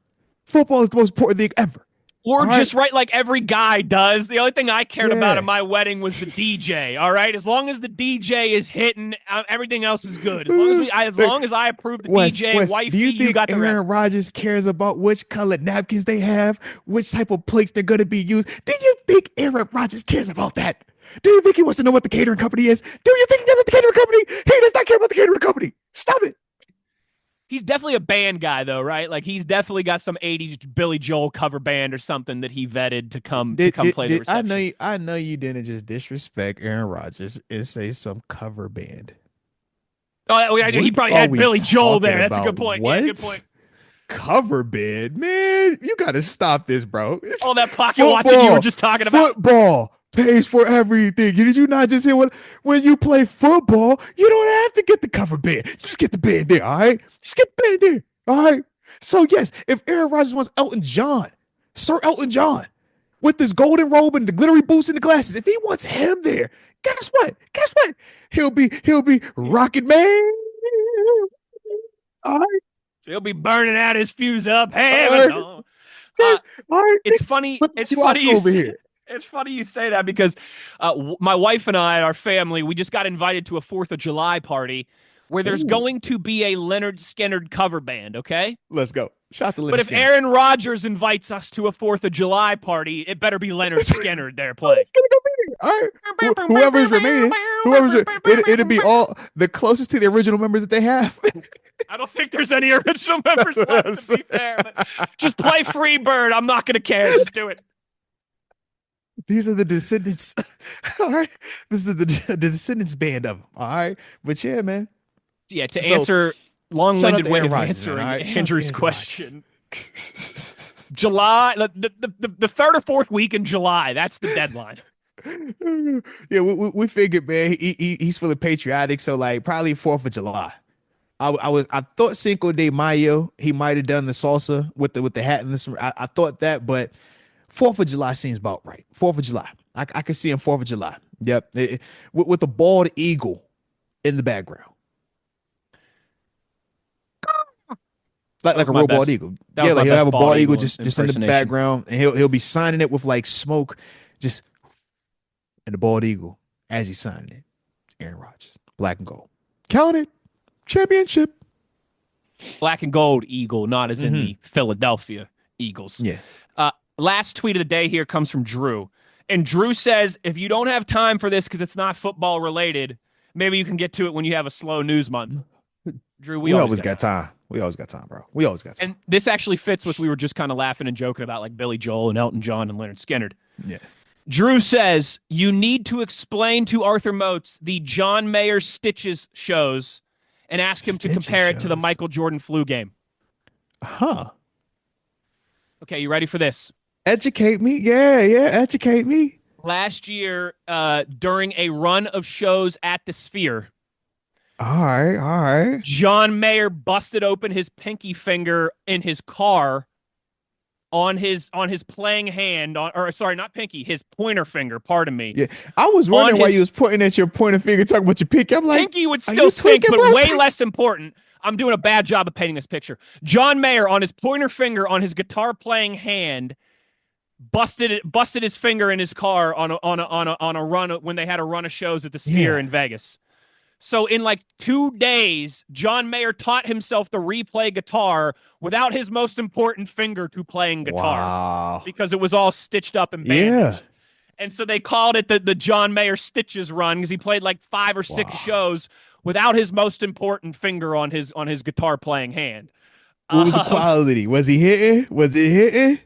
Speaker 2: Football is the most important thing ever.
Speaker 3: Or just right like every guy does. The only thing I cared about at my wedding was the DJ, all right? As long as the DJ is hitting, everything else is good. As long as I approve the DJ, wifey,
Speaker 2: do you
Speaker 3: got the rest.
Speaker 2: Aaron Rodgers cares about which colored napkins they have, which type of plates they're going to be used? Do you think Aaron Rodgers cares about that? Do you think he wants to know what the catering company is? Do you think he cares about the catering company? He does not care about the catering company. Stop it.
Speaker 3: He's definitely a band guy, though, right? He's definitely got some 80s Billy Joel cover band or something that he vetted to come play the reception.
Speaker 2: I know you didn't just disrespect Aaron Rodgers and say some cover band.
Speaker 3: Oh, he probably had Billy Joel there. That's a good point.
Speaker 2: What?
Speaker 3: Yeah, good point.
Speaker 2: Cover band, man. You got to stop this, bro.
Speaker 3: All that pocket watching you were just talking about.
Speaker 2: Football pays for everything. Did you not just hear when you play football, you don't have to get the cover band. You just get the band there, all right? Just get the band there, all right? So, yes, if Aaron Rodgers wants Sir Elton John, with his golden robe and the glittery boots and the glasses, if he wants him there, guess what? He'll be Rocket Man. All right?
Speaker 3: He'll be burning out his fuse up. Hey,
Speaker 2: all right.
Speaker 3: It's funny. It's funny you say that because my wife and I, our family, we just got invited to a 4th of July party where there's going to be a Leonard Skinner cover band, okay?
Speaker 2: Let's go. Shout to Leonard
Speaker 3: But if
Speaker 2: Skinner.
Speaker 3: Aaron Rodgers invites us to a 4th of July party, it better be Leonard Skinner there playing.
Speaker 2: It's going to go be there. All right. Whoever's remaining, it'll be all the closest to the original members that they have.
Speaker 3: I don't think there's any original members left, to be fair. But just play Freebird. I'm not going to care. Just do it.
Speaker 2: These are the descendants. All right. This is the descendants band of them. All right. But yeah, man.
Speaker 3: Yeah, to answer long-winded way of answering Andrew's question. July, the third or fourth week in July. That's the deadline.
Speaker 2: Yeah, we figured, man. He's feeling patriotic, so like probably 4th of July. I thought Cinco de Mayo he might have done the salsa with the hat and this. I thought that, but 4th of July seems about right. 4th of July, I could see him 4th of July. Yep, with the bald eagle in the background. Like a real bald eagle. Yeah, like he'll have a bald eagle just in the background, and he'll be signing it with like smoke, just and the bald eagle as he's signing it. Aaron Rodgers, black and gold. Count it. Championship.
Speaker 3: Black and gold eagle, not as in the Philadelphia Eagles.
Speaker 2: Yeah.
Speaker 3: Last tweet of the day here comes from Drew. And Drew says, if you don't have time for this because it's not football related, maybe you can get to it when you have a slow news month. Drew, we always got time. We always got time, bro. We always got time. And this actually fits with we were just kind of laughing and joking about like Billy Joel and Elton John and Leonard Skinner.
Speaker 2: Yeah.
Speaker 3: Drew says, you need to explain to Arthur Moats the John Mayer Stitches shows and ask him to compare it to the Michael Jordan flu game.
Speaker 2: Huh.
Speaker 3: Okay, you ready for this?
Speaker 2: Educate me. Yeah, educate me.
Speaker 3: Last year, during a run of shows at the Sphere,
Speaker 2: all right.
Speaker 3: John Mayer busted open his pinky finger in his car on his playing hand, not pinky, his pointer finger, pardon me.
Speaker 2: Yeah, I was wondering why you was pointing at your pointer finger talking about your pinky. I'm like,
Speaker 3: pinky would still stink, but way less important. I'm doing a bad job of painting this picture. John Mayer on his pointer finger on his guitar playing hand busted his finger in his car on a run when they had a run of shows at the Sphere in Vegas. So in like 2 days, John Mayer taught himself to replay guitar without his most important finger to playing guitar because it was all stitched up and bandaged. Yeah. And so they called it the John Mayer Stitches run because he played like 5 or 6 shows without his most important finger on his guitar playing hand.
Speaker 2: What was the quality? Was he hitting?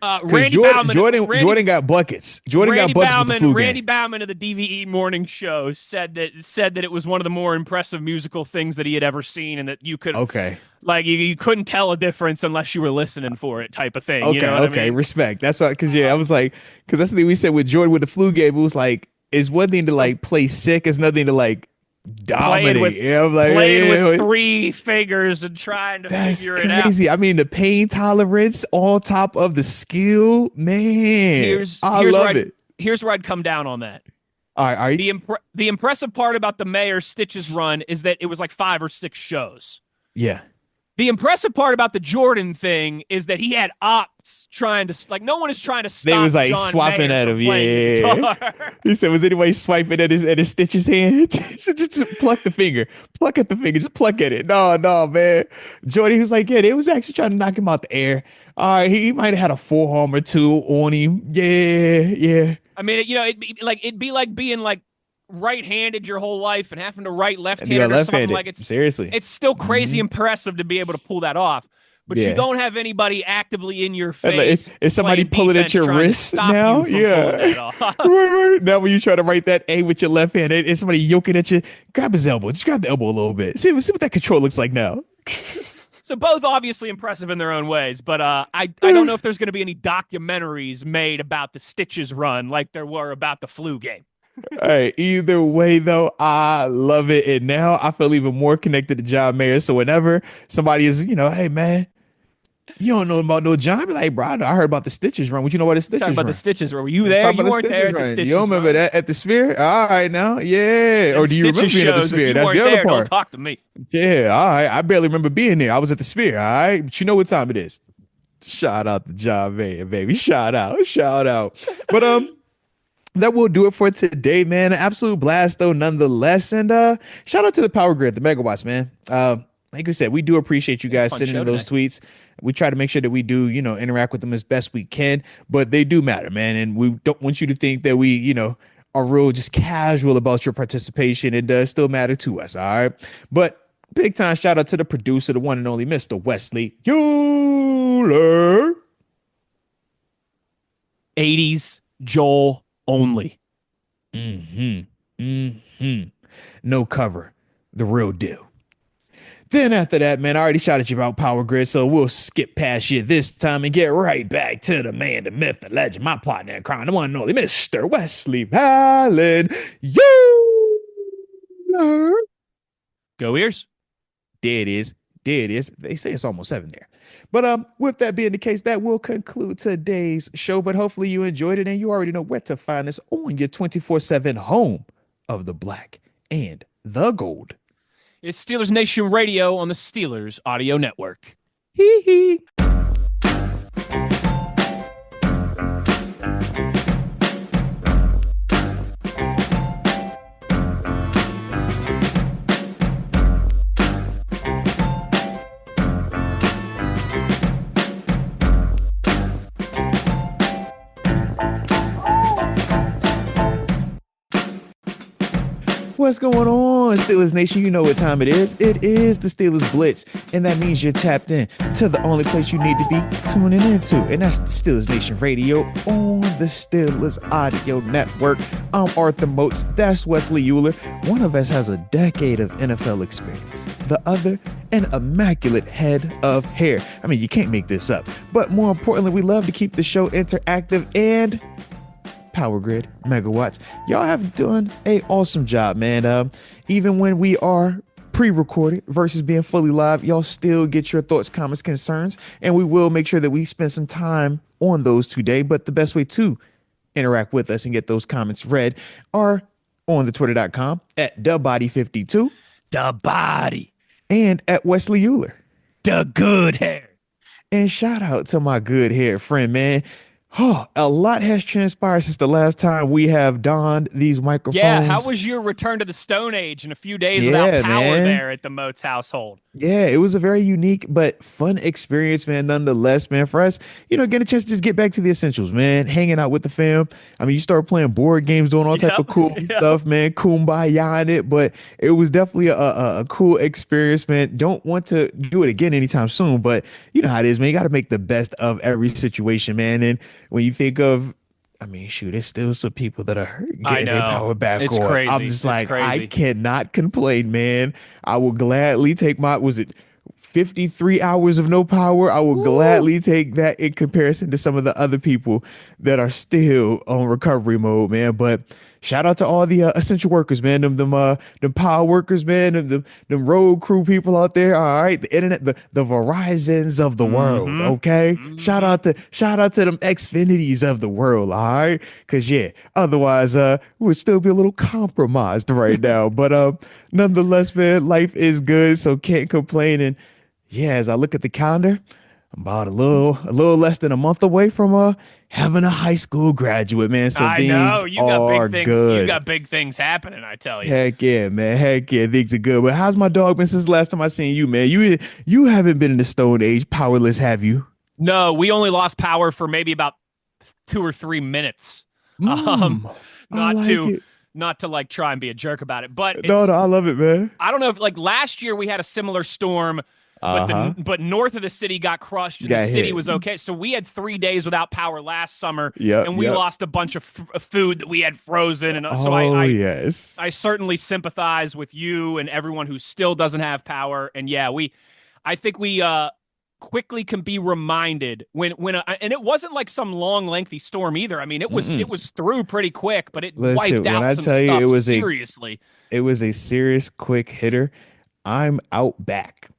Speaker 2: Jordan got buckets. Got buckets with the flu
Speaker 3: Randy
Speaker 2: game.
Speaker 3: Bauman of the DVE morning show said that it was one of the more impressive musical things that he had ever seen, and that you could you couldn't tell a difference unless you were listening for it, type of thing.
Speaker 2: Okay,
Speaker 3: you know what I mean?
Speaker 2: Respect. That's why, because I was like, because that's the thing we said with Jordan with the flu game. It was like, it's one thing to like play sick, it's nothing to like dominate.
Speaker 3: Playing with 3 fingers and trying to figure it out.
Speaker 2: Crazy. I mean, the pain tolerance on top of the skill, man. I love it.
Speaker 3: Here's where I'd come down on that.
Speaker 2: All right.
Speaker 3: The impressive part about the Mayer Stitches run is that it was like 5 or 6 shows.
Speaker 2: Yeah.
Speaker 3: The impressive part about the Jordan thing is that he had ops trying to, no one is trying to stop.
Speaker 2: They was like
Speaker 3: John
Speaker 2: swiping
Speaker 3: Mayer
Speaker 2: at him. Yeah. He said, was anybody swiping at his Stitches hand? just pluck the finger. Pluck at the finger. Just pluck at it. No, man. Jordan, he was like, they was actually trying to knock him out the air. All right. He might have had a forearm or 2 on him. Yeah.
Speaker 3: I mean, it'd be like being like right-handed your whole life and having to write left-handed or something. Like
Speaker 2: seriously,
Speaker 3: it's still crazy impressive to be able to pull that off, but you don't have anybody actively in your face.
Speaker 2: Is somebody pulling at your wrist now? Yeah. right. Now when you try to write that A with your left hand, is somebody yoking at you? Grab his elbow. Just grab the elbow a little bit. See what that control looks like now.
Speaker 3: So both obviously impressive in their own ways, but I don't know if there's going to be any documentaries made about the Stitches run like there were about the flu game.
Speaker 2: All right. Either way, though, I love it. And now I feel even more connected to John Mayer. So whenever somebody is, hey, man, you don't know about no John, be like, bro, I heard about the Stitches run. What you know about the Stitches run?
Speaker 3: About the Stitches run. Were you there? You weren't there at the Stitches.
Speaker 2: You don't remember that at the Sphere? All right, now. Yeah.
Speaker 3: And
Speaker 2: or do you remember being at the Sphere? That's the other part.
Speaker 3: Don't talk to me.
Speaker 2: Yeah. All right. I barely remember being there. I was at the Sphere. All right. But you know what time it is. Shout out to John Mayer, baby. Shout out. But, that will do it for today, man. An absolute blast, though, nonetheless. And shout out to the Power Grid, the Megawatts, man. Like we said, we do appreciate you guys sending in those tweets. We try to make sure that we do, interact with them as best we can. But they do matter, man. And we don't want you to think that we, are real just casual about your participation. It does still matter to us, all right? But Big time shout out to the producer, the one and only Mr. Wesley Uhler.
Speaker 3: 80s Joel only.
Speaker 2: No cover, the real deal. Then after that, man, I already shouted you about Power Grid, so we'll skip past you this time and get right back to the man, the myth, the legend, my partner in crime, the one and only Mr. Wesley Allen.
Speaker 3: Go Ears.
Speaker 2: There it is. They say it's almost 7 there. But with that being the case, that will conclude today's show. But hopefully you enjoyed it and you already know where to find us on your 24/7 home of the black and the gold.
Speaker 3: It's Steelers Nation Radio on the Steelers Audio Network.
Speaker 2: Hee hee. What's going on, Steelers Nation? You know what time it is. It is the Steelers Blitz, and that means you're tapped in to the only place you need to be tuning into, and that's the Steelers Nation Radio on the Steelers Audio Network. I'm Arthur Moats. That's Wesley Uhler. One of us has a decade of NFL experience. The other, an immaculate head of hair. I mean, you can't make this up. But more importantly, we love to keep the show interactive and Power Grid megawatts. Y'all have done a awesome job, man. Even when we are pre-recorded versus being fully live, y'all still get your thoughts, comments, concerns, and we will make sure that we spend some time on those today. But the best way to interact with us and get those comments read are on the twitter.com at thebody52,
Speaker 3: The body.
Speaker 2: and at Wesley Uhler.
Speaker 3: The good hair.
Speaker 2: And shout out to my good hair friend, man. Oh, a lot has transpired since the last time we have donned these microphones.
Speaker 3: Yeah, how was your return to the Stone Age in a few days without power there at the Moats household?
Speaker 2: Yeah, it was a very unique but fun experience, man, nonetheless, man, for us, getting a chance to just get back to the essentials, man, hanging out with the fam. I mean, you start playing board games, doing all type of cool stuff, man, kumbaya in it, but it was definitely a cool experience, man. Don't want to do it again anytime soon, but you know how it is, man. You got to make the best of every situation, man, and when you think of, I mean, shoot, there's still some people that are getting their power back
Speaker 3: it's
Speaker 2: on.
Speaker 3: crazy.
Speaker 2: I'm just
Speaker 3: it's
Speaker 2: like,
Speaker 3: crazy.
Speaker 2: I cannot complain, man. I will gladly take 53 hours of no power? I will gladly take that in comparison to some of the other people that are still on recovery mode, man. But shout out to all the essential workers, man. Them power workers, man. Them road crew people out there. All right, the internet, the Verizons of the world. Okay, shout out to them Xfinities of the world. All right, because otherwise we would still be a little compromised right now. But nonetheless, man, life is good, so can't complain. And as I look at the calendar, I'm about a little less than a month away from having a high school graduate, man. So
Speaker 3: I know you got big things.
Speaker 2: Good.
Speaker 3: You got big things happening. I tell you.
Speaker 2: Heck yeah, man. Heck yeah, things are good. But how's my dog been since the last time I seen you, man? You haven't been in the Stone Age powerless, have you?
Speaker 3: No, we only lost power for maybe about 2 or 3 minutes. Not to like try and be a jerk about it, but
Speaker 2: no, I love it, man.
Speaker 3: I don't know if like last year we had a similar storm. But north of the city got crushed and the city was okay. So we had 3 days without power last summer, and we lost a bunch of food that we had frozen. And so I certainly sympathize with you and everyone who still doesn't have power. And I think we quickly can be reminded when and it wasn't like some long, lengthy storm either. I mean, it was through pretty quick, but it wiped out some stuff seriously.
Speaker 2: It was a serious quick hitter. I'm out back.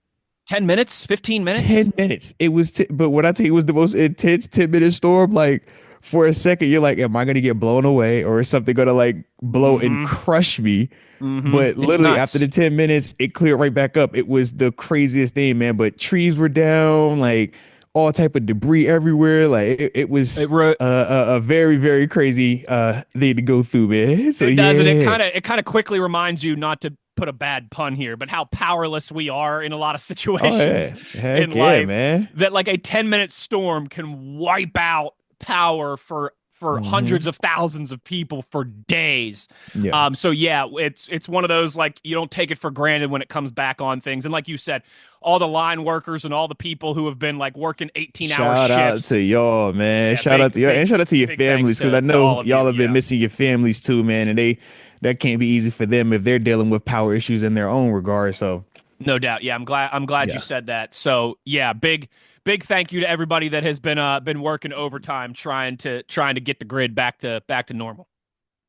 Speaker 3: 10 minutes, 15 minutes,
Speaker 2: 10 minutes. It was, but when I tell you it was the most intense 10-minute storm, like for a second, you're like, am I going to get blown away or is something going to like blow and crush me? But literally after the 10 minutes, it cleared right back up. It was the craziest thing, man. But trees were down, like all type of debris everywhere. Like it was a very, very crazy thing to go through, man. So
Speaker 3: it does, and it kind of quickly reminds you not to put a bad pun here, but how powerless we are in a lot of situations in life,
Speaker 2: man.
Speaker 3: That like a 10-minute storm can wipe out power for for hundreds of thousands of people for days.
Speaker 2: Yeah.
Speaker 3: So yeah, it's one of those, like, you don't take it for granted when it comes back on things. And like you said, all the line workers and all the people who have been like working 18-hour
Speaker 2: Shout out
Speaker 3: shifts.
Speaker 2: to y'all, man.
Speaker 3: Yeah,
Speaker 2: shout out to y'all, and shout out to your
Speaker 3: big
Speaker 2: families, because I
Speaker 3: thanks to all
Speaker 2: know
Speaker 3: of
Speaker 2: y'all
Speaker 3: you,
Speaker 2: have been
Speaker 3: yeah.
Speaker 2: missing your families too, man. And that can't be easy for them if they're dealing with power issues in their own regard. So
Speaker 3: No doubt. Yeah, I'm glad
Speaker 2: Yeah.
Speaker 3: you said that. So yeah, big thank you to everybody that has been working overtime trying to get the grid back to normal.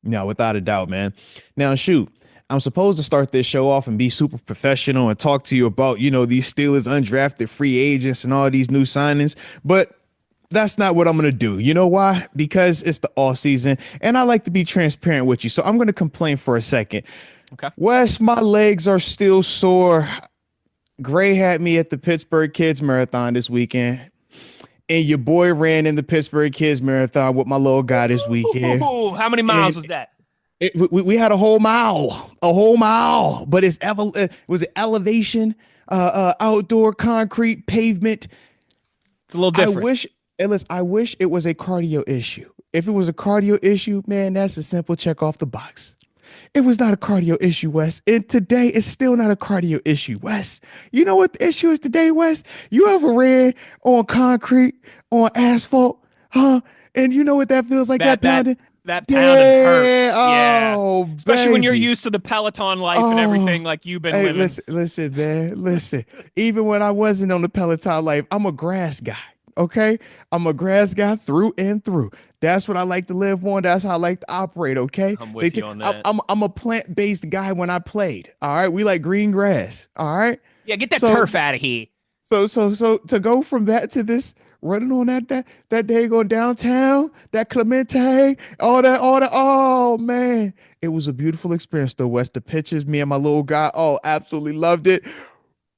Speaker 2: no, without a doubt, man. Now, shoot, I'm supposed to start this show off and be super professional and talk to you about, these Steelers undrafted free agents and all these new signings, but that's not what I'm going to do. You know why? Because it's the off season and I like to be transparent with you. So I'm going to complain for a second.
Speaker 3: Okay.
Speaker 2: Wes, my legs are still sore. Gray had me at the Pittsburgh Kids Marathon this weekend. And your boy ran in the Pittsburgh Kids Marathon with my little guy this weekend.
Speaker 3: Ooh, how many miles was that?
Speaker 2: We had a whole mile, but was it elevation, outdoor concrete pavement.
Speaker 3: It's a little different.
Speaker 2: I wish it was a cardio issue. If it was a cardio issue, man, that's a simple check off the box. It was not a cardio issue, Wes. And today it's still not a cardio issue, Wes. You know what the issue is today, Wes? You ever ran on concrete, on asphalt, huh? And you know what that feels like, that pounding?
Speaker 3: That pounding hurts. Yeah.
Speaker 2: Oh,
Speaker 3: especially when you're
Speaker 2: baby.
Speaker 3: used to the Peloton life and everything like you've been living.
Speaker 2: Listen, man. Listen. Even when I wasn't on the Peloton life, I'm a grass guy. Okay, I'm a grass guy through and through. That's what I like to live on. That's how I like to operate. Okay,
Speaker 3: I'm with you on that.
Speaker 2: I'm a plant-based guy when I played. All right, we like green grass. All right.
Speaker 3: Yeah, get that turf out of here.
Speaker 2: So to go from that to this, running on that day going downtown, that Clemente, all that. Oh man, it was a beautiful experience though, Wes. The pictures, me and my little guy, absolutely loved it.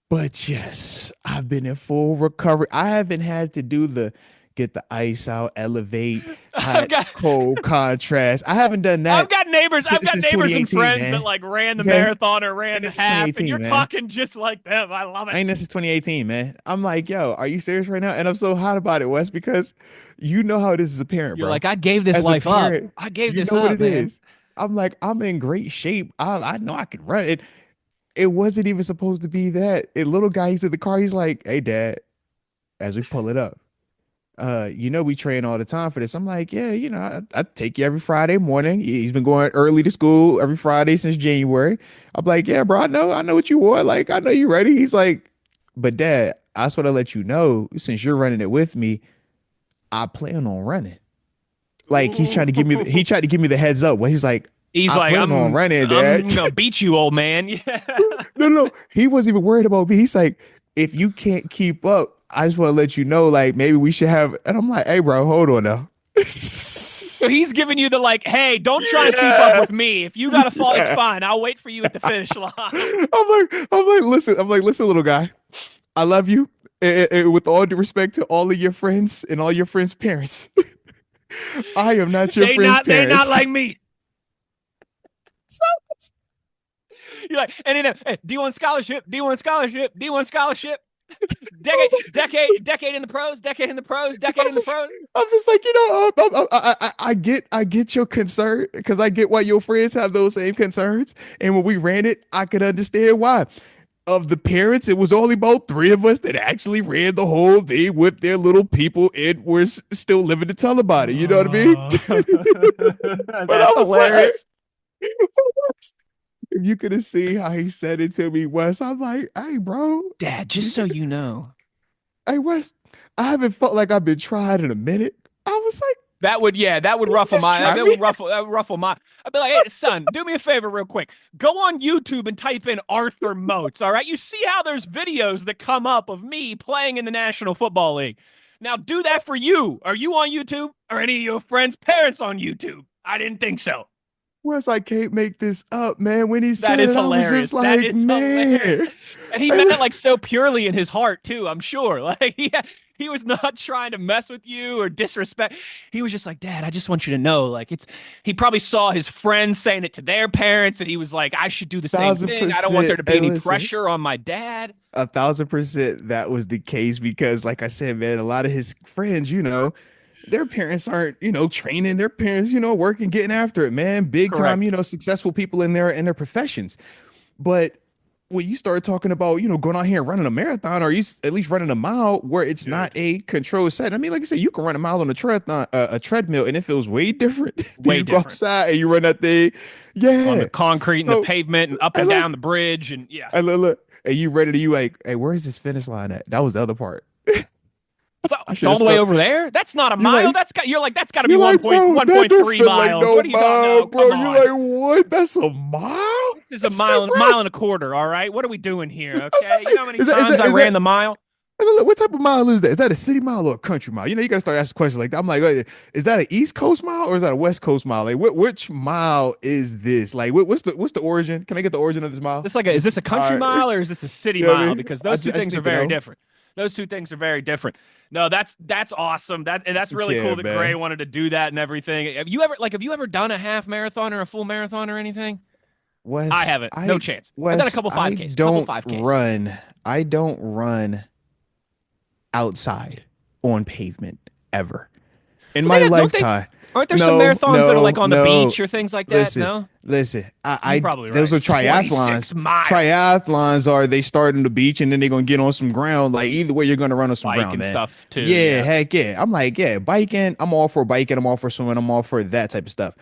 Speaker 2: But yes, I've been in full recovery. I haven't had to do get the ice out, elevate, hot, cold contrast. I haven't done that.
Speaker 3: I've got neighbors and friends
Speaker 2: man.
Speaker 3: that like ran the marathon or ran
Speaker 2: this
Speaker 3: half,
Speaker 2: is
Speaker 3: and you're
Speaker 2: man.
Speaker 3: talking just like them. I love it.
Speaker 2: This is 2018, man. I'm like, yo, are you serious right now? And I'm so hot about it, Wes, because you know how this is a parent,
Speaker 3: You're
Speaker 2: bro.
Speaker 3: like, I gave this life up. I gave this up, man. Is.
Speaker 2: I'm like, I'm in great shape. I know I can run it. It wasn't even supposed to be that. A little guy, he's in the car. He's like, hey, Dad, as we pull it up, we train all the time for this. I'm like, yeah, I take you every Friday morning. He's been going early to school every Friday since January. I'm like, yeah, bro, I know what you want. Like, I know you're ready. He's like, but Dad, I just want to let you know, since you're running it with me, I plan on running. Like, he tried to give me the heads up. Well, he's like, I'm on running, Dad.
Speaker 3: I'm gonna beat you, old man. Yeah.
Speaker 2: No. He wasn't even worried about me. He's like, if you can't keep up, I just want to let you know, like, maybe we should have. And I'm like, hey, bro, hold on now.
Speaker 3: So he's giving you the like, hey, don't try and keep up with me. If you gotta fall, it's fine. I'll wait for you at the finish line.
Speaker 2: I'm like, listen, little guy, I love you. With all due respect to all of your friends and all your friends' parents, I am not your friends' parents.
Speaker 3: They're not like me. You're like, and then D1 scholarship. Decade in the pros.
Speaker 2: I'm just like, I get your concern, because I get why your friends have those same concerns. And when we ran it, I could understand why. Of the parents, it was only about 3 of us that actually ran the whole thing with their little people and were still living to tell about it. You know what I mean?
Speaker 3: That's hilarious.
Speaker 2: If you could have seen how he said it to me, Wes, I'm like, hey, bro.
Speaker 3: Dad, just so you know.
Speaker 2: Hey, Wes, I haven't felt like I've been tried in a minute. I was like,
Speaker 3: that would ruffle my. I'd be like, hey, son, do me a favor real quick. Go on YouTube and type in Arthur Moats, all right? You see how there's videos that come up of me playing in the National Football League. Now do that for you. Are you on YouTube? Or any of your friends' parents on YouTube? I didn't think so.
Speaker 2: Wes, I can't make this up, man. When he said
Speaker 3: that is
Speaker 2: it,
Speaker 3: hilarious.
Speaker 2: I was just like, man.
Speaker 3: Hilarious. And he meant it like so purely in his heart too, I'm sure. Like he was not trying to mess with you or disrespect. He was just like, Dad, I just want you to know, like, he probably saw his friends saying it to their parents, and he was like, I should do the same thing. I don't want there to be any pressure on my dad.
Speaker 2: 1,000% that was the case, because like I said, man, a lot of his friends, their parents aren't, training. Their parents, working, getting after it, man. Big time,
Speaker 3: Correct.
Speaker 2: successful people in their professions. But when you start talking about, going out here and running a marathon, or at least running a mile where it's not a controlled set. I mean, like I said, you can run a mile on a treadmill, and it feels way different than
Speaker 3: Way
Speaker 2: you go
Speaker 3: different.
Speaker 2: outside and you run that thing.
Speaker 3: On
Speaker 2: Yeah.
Speaker 3: the concrete and the
Speaker 2: So
Speaker 3: pavement and up
Speaker 2: I
Speaker 3: and
Speaker 2: look,
Speaker 3: down the bridge. And yeah.
Speaker 2: I look, and you ready to, you like, hey, where's this finish line at? That was the other part. I
Speaker 3: It's
Speaker 2: should
Speaker 3: all
Speaker 2: have
Speaker 3: the way
Speaker 2: stuck.
Speaker 3: over there. That's not a
Speaker 2: You're
Speaker 3: mile.
Speaker 2: like,
Speaker 3: That's got to be
Speaker 2: you're like, bro, that don't
Speaker 3: 1.3
Speaker 2: feel like
Speaker 3: miles.
Speaker 2: no
Speaker 3: What are you talking?
Speaker 2: mile,
Speaker 3: No,
Speaker 2: bro.
Speaker 3: come
Speaker 2: You're
Speaker 3: on.
Speaker 2: like, what? That's a mile?
Speaker 3: This is
Speaker 2: I
Speaker 3: a
Speaker 2: said,
Speaker 3: mile
Speaker 2: bro.
Speaker 3: and a quarter. All right. What are we doing here?
Speaker 2: I was gonna
Speaker 3: Okay.
Speaker 2: say,
Speaker 3: You know how many
Speaker 2: is that, is
Speaker 3: times
Speaker 2: that,
Speaker 3: I
Speaker 2: is
Speaker 3: ran
Speaker 2: that,
Speaker 3: the mile?
Speaker 2: look, what type of mile is that? Is that a city mile or a country mile? You got to start asking questions like that. I'm like, is that an East Coast mile or is that a West Coast mile? Like, which mile is this? Like, what's the origin? Can I get the origin of this mile?
Speaker 3: Is this a country
Speaker 2: All right.
Speaker 3: mile or is this a city
Speaker 2: You know what I
Speaker 3: mile?
Speaker 2: mean?
Speaker 3: Because those two
Speaker 2: I just
Speaker 3: things are
Speaker 2: need to
Speaker 3: very
Speaker 2: know.
Speaker 3: different. Those two things are very different. No, that's awesome. That's really
Speaker 2: Yeah,
Speaker 3: cool that Gray
Speaker 2: man.
Speaker 3: wanted to do that and everything. Have you ever done a half marathon or a full marathon or anything? I haven't. No chance. I've done a couple
Speaker 2: I
Speaker 3: 5Ks. Couple
Speaker 2: don't
Speaker 3: 5Ks.
Speaker 2: run. I don't run outside on pavement ever in
Speaker 3: Well,
Speaker 2: my
Speaker 3: don't they?
Speaker 2: lifetime.
Speaker 3: Aren't there some
Speaker 2: No,
Speaker 3: marathons that are
Speaker 2: no,
Speaker 3: like on the
Speaker 2: no.
Speaker 3: beach or things like that?
Speaker 2: Listen,
Speaker 3: No,
Speaker 2: listen.
Speaker 3: you're probably
Speaker 2: Those
Speaker 3: right.
Speaker 2: are
Speaker 3: It's 26
Speaker 2: triathlons.
Speaker 3: miles.
Speaker 2: Triathlons are they start on the beach and then they're gonna get on some ground. Like either way, you're gonna run on some
Speaker 3: Bike
Speaker 2: ground,
Speaker 3: and
Speaker 2: man.
Speaker 3: stuff too.
Speaker 2: Yeah,
Speaker 3: Yeah.
Speaker 2: heck yeah. I'm like, yeah, biking. I'm all for biking. I'm all for swimming. I'm all for that type of stuff.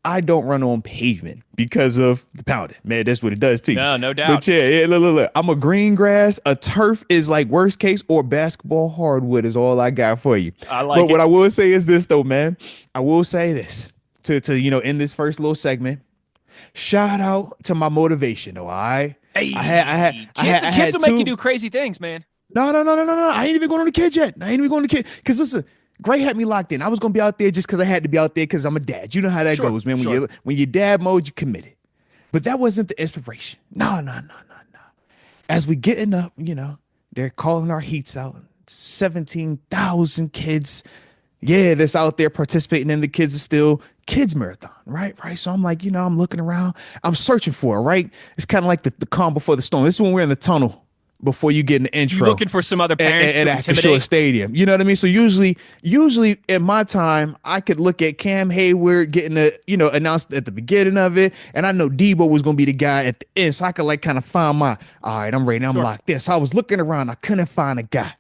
Speaker 2: I don't run on pavement because of the pounding. Man, that's what it does to you.
Speaker 3: No doubt.
Speaker 2: But yeah, look. I'm a green grass. A turf is like worst case, or basketball hardwood is all I got for you.
Speaker 3: I like
Speaker 2: But what
Speaker 3: it.
Speaker 2: I will say is this though, man. I will say this to in this first little segment. Shout out to my motivation, though. All right.
Speaker 3: Hey,
Speaker 2: I
Speaker 3: kids
Speaker 2: had
Speaker 3: will make you
Speaker 2: two.
Speaker 3: do crazy things, man.
Speaker 2: No. I ain't even going on the kid yet. I ain't even going to kid. Because listen, Gray had me locked in. I was gonna be out there just because I had to be out there because I'm a dad. You know how that
Speaker 3: Sure,
Speaker 2: goes, man.
Speaker 3: sure.
Speaker 2: When you dad mode, you committed. But that wasn't the inspiration. No. As we getting up, they're calling our heats out. 17,000 kids. Yeah, that's out there participating in the kids are still kids marathon, right? Right. So I'm like, I'm looking around, I'm searching for it, right? It's kind of like the calm before the storm. This is when we're in the tunnel before you get in the
Speaker 3: You
Speaker 2: intro
Speaker 3: looking for some other parents
Speaker 2: at
Speaker 3: to
Speaker 2: Acrisure
Speaker 3: intimidate?
Speaker 2: Stadium. You know what I mean? So usually in my time, I could look at Cam Hayward getting announced at the beginning of it, and I know Debo was gonna be the guy at the end, so I could like kind of find all right, I'm ready, I'm
Speaker 3: Sure.
Speaker 2: locked in. So I was looking around, I couldn't find a guy.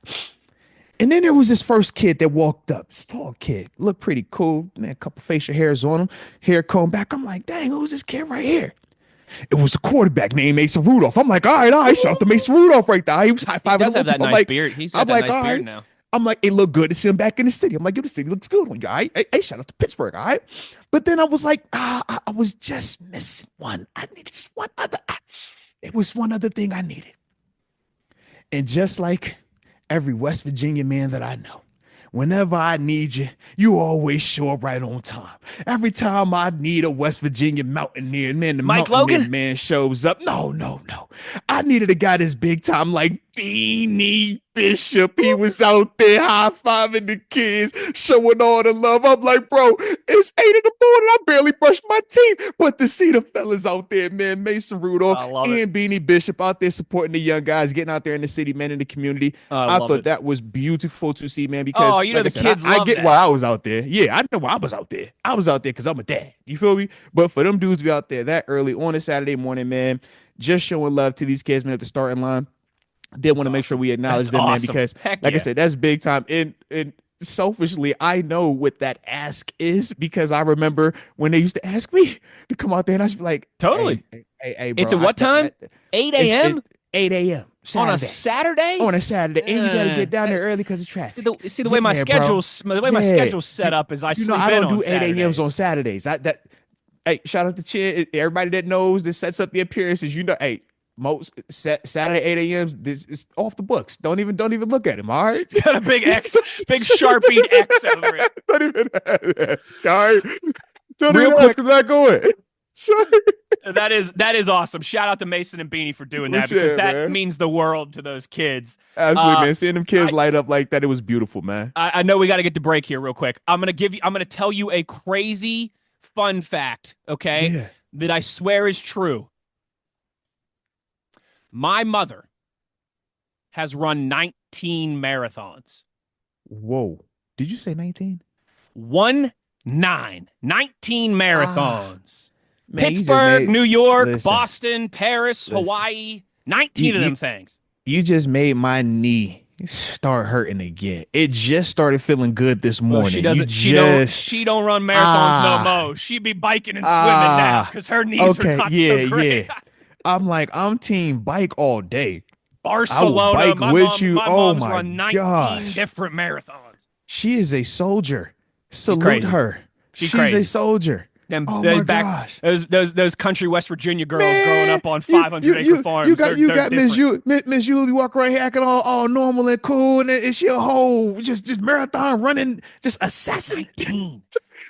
Speaker 2: And then there was this first kid that walked up. This tall kid, looked pretty cool, man, a couple facial hairs on him, hair combed back. I'm like, dang, who's this kid right here? It was a quarterback named Mason Rudolph. I'm like, all right, shout out to Mason Rudolph right there. He was high
Speaker 3: He
Speaker 2: fiving.
Speaker 3: does have that
Speaker 2: I'm
Speaker 3: nice
Speaker 2: like,
Speaker 3: beard. He's
Speaker 2: I'm
Speaker 3: got that
Speaker 2: like,
Speaker 3: nice
Speaker 2: all
Speaker 3: beard
Speaker 2: right.
Speaker 3: now.
Speaker 2: I'm like, it looked good to see him back in the city. I'm like, yo, the city looks good on you, all right? Hey, shout out to Pittsburgh, all right? But then I was like, I was just missing one. I needed just one other. It was one other thing I needed. And just like every West Virginia man that I know, whenever I need you, you always show up right on time. Every time I need a West Virginia mountaineer, man, the
Speaker 3: Mike
Speaker 2: mountaineer
Speaker 3: Logan?
Speaker 2: man shows up. No. I needed a guy this big time like Beanie Bishop. He was out there high-fiving the kids, showing all the love. I'm like, bro, it's 8 in the morning. I barely brushed my teeth. But to see the fellas out there, man, Mason Rudolph
Speaker 3: I love it.
Speaker 2: and Beanie Bishop out there supporting the young guys, getting out there in the city, man, in the community.
Speaker 3: I
Speaker 2: I
Speaker 3: love
Speaker 2: thought
Speaker 3: it.
Speaker 2: that was beautiful to see, man, because
Speaker 3: Oh,
Speaker 2: like
Speaker 3: the
Speaker 2: I said,
Speaker 3: kids
Speaker 2: I
Speaker 3: love
Speaker 2: get
Speaker 3: that.
Speaker 2: why I was out there. Yeah, I know why I was out there. I was out there because I'm a dad. You feel me? But for them dudes to be out there that early on a Saturday morning, man, just showing love to these kids, man, at the starting line. Did want to make sure we acknowledge them, man, because
Speaker 3: Heck
Speaker 2: like I
Speaker 3: yeah.
Speaker 2: said, that's big time. And selfishly, I know what that ask is because I remember when they used to ask me to come out there, and I was like,
Speaker 3: Totally.
Speaker 2: hey, bro.
Speaker 3: It's at what time? 8
Speaker 2: It's
Speaker 3: a.m.
Speaker 2: 8 a.m.
Speaker 3: on a
Speaker 2: Saturday.
Speaker 3: Saturday?
Speaker 2: On a Saturday, and you got to get down there early because of traffic.
Speaker 3: See the way my
Speaker 2: Get there, bro.
Speaker 3: my schedule's set up is I sleep
Speaker 2: I
Speaker 3: in
Speaker 2: don't
Speaker 3: on
Speaker 2: do 8 a.m.s on
Speaker 3: Saturdays.
Speaker 2: Saturdays. Hey, shout out to Chin. Everybody that knows that sets up the appearances. Hey, most Saturday 8 a.m.s. This is off the books. Don't even look at him. All right.
Speaker 3: Got a big X, big Sharpie X over it.
Speaker 2: Don't even all right. Don't
Speaker 3: Real
Speaker 2: even
Speaker 3: quick.
Speaker 2: ask because I go in. Sorry.
Speaker 3: That is awesome. Shout out to Mason and Beanie for doing that because that means the world to those kids.
Speaker 2: Absolutely, man. Seeing them kids light up like that, it was beautiful, man.
Speaker 3: I know we got to get to break here real quick. I'm gonna tell you a crazy fun fact, okay?
Speaker 2: Yeah.
Speaker 3: That I swear is true. My mother has run 19 marathons.
Speaker 2: Whoa. Did you say 19?
Speaker 3: 19 marathons.
Speaker 2: Man,
Speaker 3: Pittsburgh, New York,
Speaker 2: listen,
Speaker 3: Boston, Paris, Hawaii. 19 of them things.
Speaker 2: You just made my knee start hurting again. It just started feeling good this morning.
Speaker 3: Well, she doesn't. She don't run marathons no more. She be biking and swimming now because her knees are not so great.
Speaker 2: Yeah. I'm team bike all day.
Speaker 3: Barcelona.
Speaker 2: I will bike with you.
Speaker 3: My
Speaker 2: oh
Speaker 3: mom's
Speaker 2: my
Speaker 3: run 19
Speaker 2: gosh.
Speaker 3: different marathons.
Speaker 2: She is a soldier. Salute her. She's a soldier. My gosh.
Speaker 3: Those country West Virginia girls growing up on 500-acre farms.
Speaker 2: You got Miss Yuli walk around here acting all normal and cool, and is she a whole just marathon running, just assassin?
Speaker 3: 19.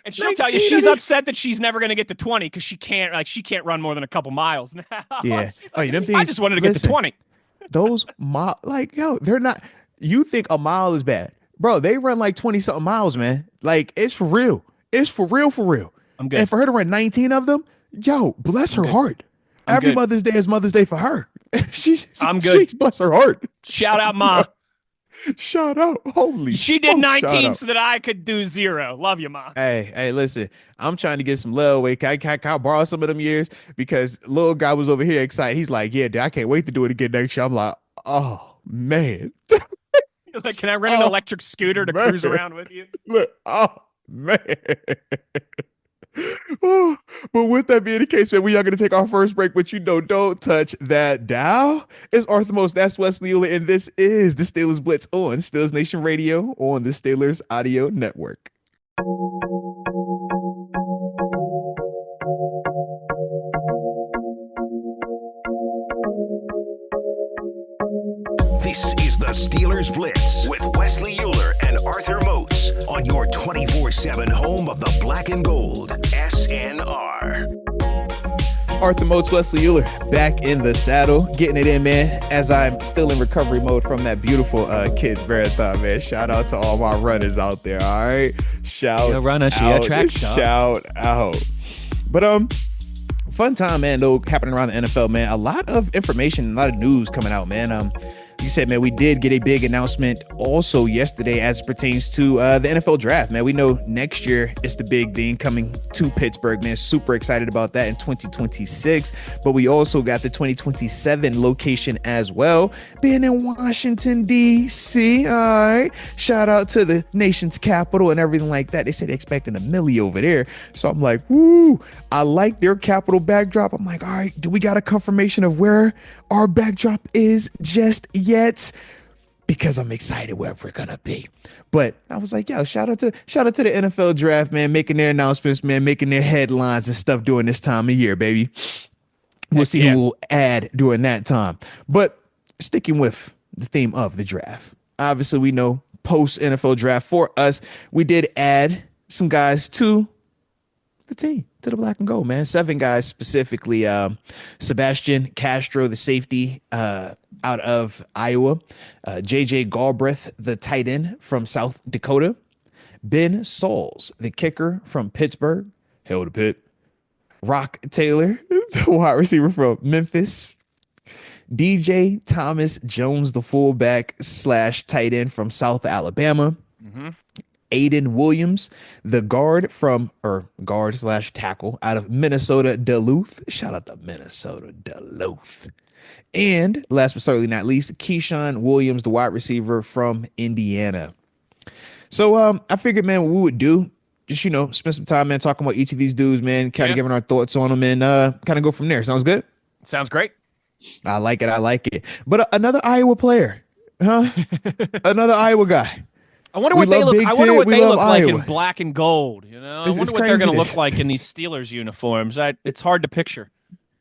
Speaker 3: And she'll tell you she's upset that she's never going to get to 20 because she can't run more than a couple miles now.
Speaker 2: Yeah.
Speaker 3: Like, I just wanted to get to 20.
Speaker 2: Those they're not. You think a mile is bad, bro? They run like 20 something miles, man. Like it's for real. It's for real.
Speaker 3: I'm good.
Speaker 2: And for her to run 19 of them, bless her heart. Every Mother's Day is Mother's Day for her.
Speaker 3: I'm good.
Speaker 2: Bless her heart.
Speaker 3: Shout out, Ma.
Speaker 2: Shout out. Holy
Speaker 3: She did 19 so that I could do 0. Love you, Ma.
Speaker 2: Hey, listen. I'm trying to get some love away. Can I borrow some of them years? Because little guy was over here excited. He's like, yeah, dude, I can't wait to do it again next year. I'm like, oh, man.
Speaker 3: Like, can I rent an electric scooter to cruise around with you?
Speaker 2: Look, oh, man. Oh, but with that being the case, man, we are going to take our first break, but don't touch that dial. It's Arthur Moats, that's Wesley Uhler, and this is the Steelers Blitz on Steelers Nation Radio on the Steelers Audio Network.
Speaker 1: This is the Steelers Blitz with Wesley Uhler and Arthur Moats on your 24/7 home of the black and gold, SNR.
Speaker 2: Arthur Moats, Wesley Uhler, back in the saddle, getting it in, man, as I'm still in recovery mode from that beautiful kids marathon, man. Shout out to all my runners out there, all right? Shout out. But, fun time, man, though, happening around the NFL, man. A lot of information, a lot of news coming out, man. Like you said, man, we did get a big announcement also yesterday as it pertains to the NFL draft, man. We know next year is the big thing coming to Pittsburgh, man. Super excited about that in 2026. But we also got the 2027 location as well, being in Washington, D.C. All right. Shout out to the nation's capital and everything like that. They said they're expecting $1 million over there. So I'm like, woo, I like their capital backdrop. I'm like, all right, do we got a confirmation of where our backdrop is just yet? Because I'm excited where we're gonna be. But I was like, yo, shout out to the NFL draft, man, making their announcements, man, making their headlines and stuff during this time of year, baby. We'll see who will add during that time. But sticking with the theme of the draft, obviously we know post NFL draft for us, we did add some guys to the team, to the black and gold, man. 7 guys specifically. Sebastian Castro, the safety out of Iowa. JJ Galbraith, the tight end from South Dakota. Ben Sauls, the kicker from Pittsburgh. Hell to Pitt. Rock Taylor, the wide receiver from Memphis. DJ Thomas Jones, the fullback / tight end from South Alabama. Mm-hmm. Aiden Williams, the guard / tackle out of Minnesota Duluth. Shout out to Minnesota Duluth. And last but certainly not least, Keshan Williams, the wide receiver from Indiana. So I figured, man, what we would do, just, spend some time, man, talking about each of these dudes, man, kind of giving our thoughts on them and kind of go from there. Sounds good?
Speaker 3: Sounds great.
Speaker 2: I like it. But another Iowa player, huh? Another Iowa guy.
Speaker 3: I wonder what they look like in black and gold. I wonder what they're going to look like in these Steelers uniforms. It's hard to picture.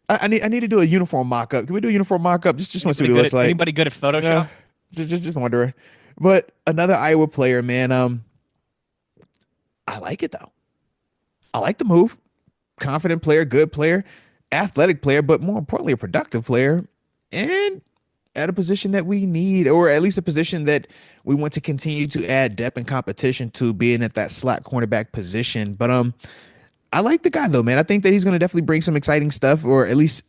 Speaker 2: I need to do a uniform mock-up. Can we do a uniform mock-up? Just want to see what it looks like.
Speaker 3: Anybody good at Photoshop?
Speaker 2: Just wondering. But another Iowa player, man. I like it, though. I like the move. Confident player, good player, athletic player, but more importantly, a productive player. And at a position that we need, or at least a position that we want to continue to add depth and competition to, being at that slot cornerback position. But I like the guy, though, man. I think that he's going to definitely bring some exciting stuff, or at least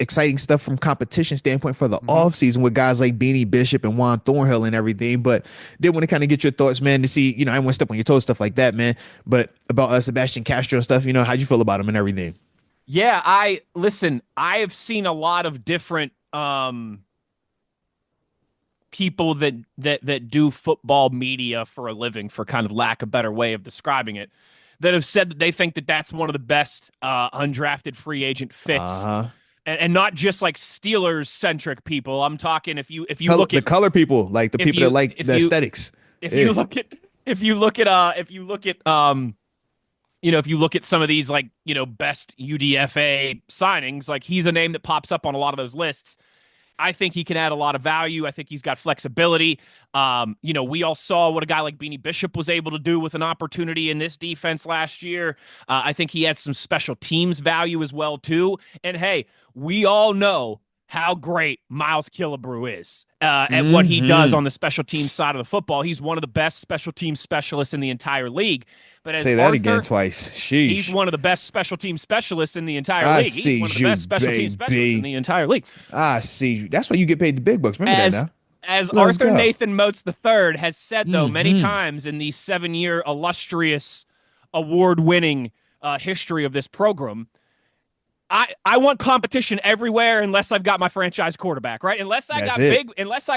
Speaker 2: exciting stuff from competition standpoint for the
Speaker 3: Mm-hmm.
Speaker 2: offseason with guys like Beanie Bishop and Juan Thornhill and everything. But did want to kind of get your thoughts, man, to see, I don't want to step on your toes, stuff like that, man. But about Sebastian Castro and stuff, how'd you feel about him and everything?
Speaker 3: Yeah, I have seen a lot of different people that do football media for a living, for kind of lack of a better way of describing it, that have said that they think that that's one of the best undrafted free agent fits. And not just like Steelers centric people. I'm talking if you look at
Speaker 2: the color people, like the people that like the aesthetics.
Speaker 3: If you look at some of these like, best UDFA signings, like he's a name that pops up on a lot of those lists. I think he can add a lot of value. I think he's got flexibility. We all saw what a guy like Beanie Bishop was able to do with an opportunity in this defense last year. I think he had some special teams value as well, too. And hey, we all know how great Miles Killebrew is at what he does on the special teams side of the football. He's one of the best special teams specialists in the entire league. But
Speaker 2: Say that again twice. Sheesh.
Speaker 3: He's one of the best special team specialists in the entire league. He's one of the best special team specialists in the entire league.
Speaker 2: I see you. That's why you get paid the big bucks. Remember that now.
Speaker 3: As Arthur Nathan Moats III has said, though, many times in the 7-year illustrious award-winning history of this program, I want competition everywhere unless I've got my franchise quarterback, right? Unless I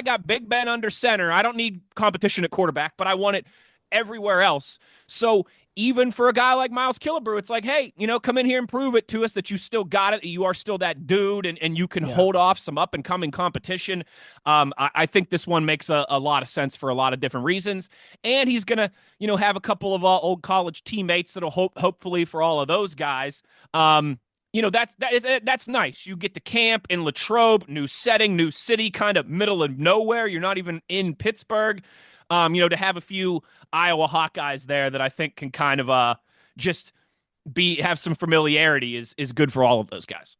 Speaker 3: got Big Ben under center, I don't need competition at quarterback, but I want it everywhere else. So even for a guy like Miles Killebrew, it's like, hey, come in here and prove it to us that you still got it, that you are still that dude, and you can hold off some up-and-coming competition. I think this one makes a lot of sense for a lot of different reasons. And he's going to, have a couple of old college teammates that'll hopefully for all of those guys. That's nice. You get to camp in Latrobe, new setting, new city, kind of middle of nowhere. You're not even in Pittsburgh. To have a few Iowa Hawkeyes there that I think can kind of have some familiarity is good for all of those guys.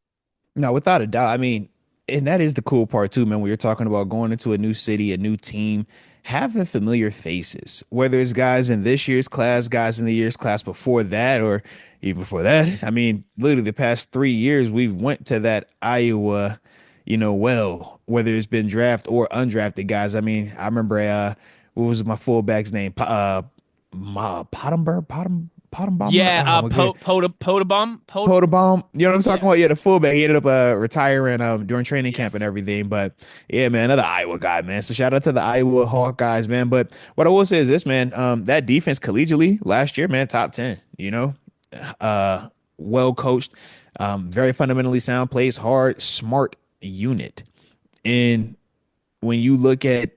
Speaker 2: No, without a doubt. I mean, and that is the cool part too, man. When you're talking about going into a new city, a new team, having familiar faces, whether it's guys in this year's class, guys in the year's class before that, or even before that. I mean, literally the past 3 years, we've went to that Iowa, whether it's been draft or undrafted guys. I mean, I remember what was my fullback's name? Pottenbaum?
Speaker 3: Yeah, Pottenbaum.
Speaker 2: Pottenbaum. You know what I'm talking about? Yeah, the fullback. He ended up retiring during training camp and everything. But yeah, man, another Iowa guy, man. So shout out to the Iowa Hawkeyes, man. But what I will say is this, man. That defense collegially last year, man, top 10. Well coached, very fundamentally sound, plays hard, smart unit. And when you look at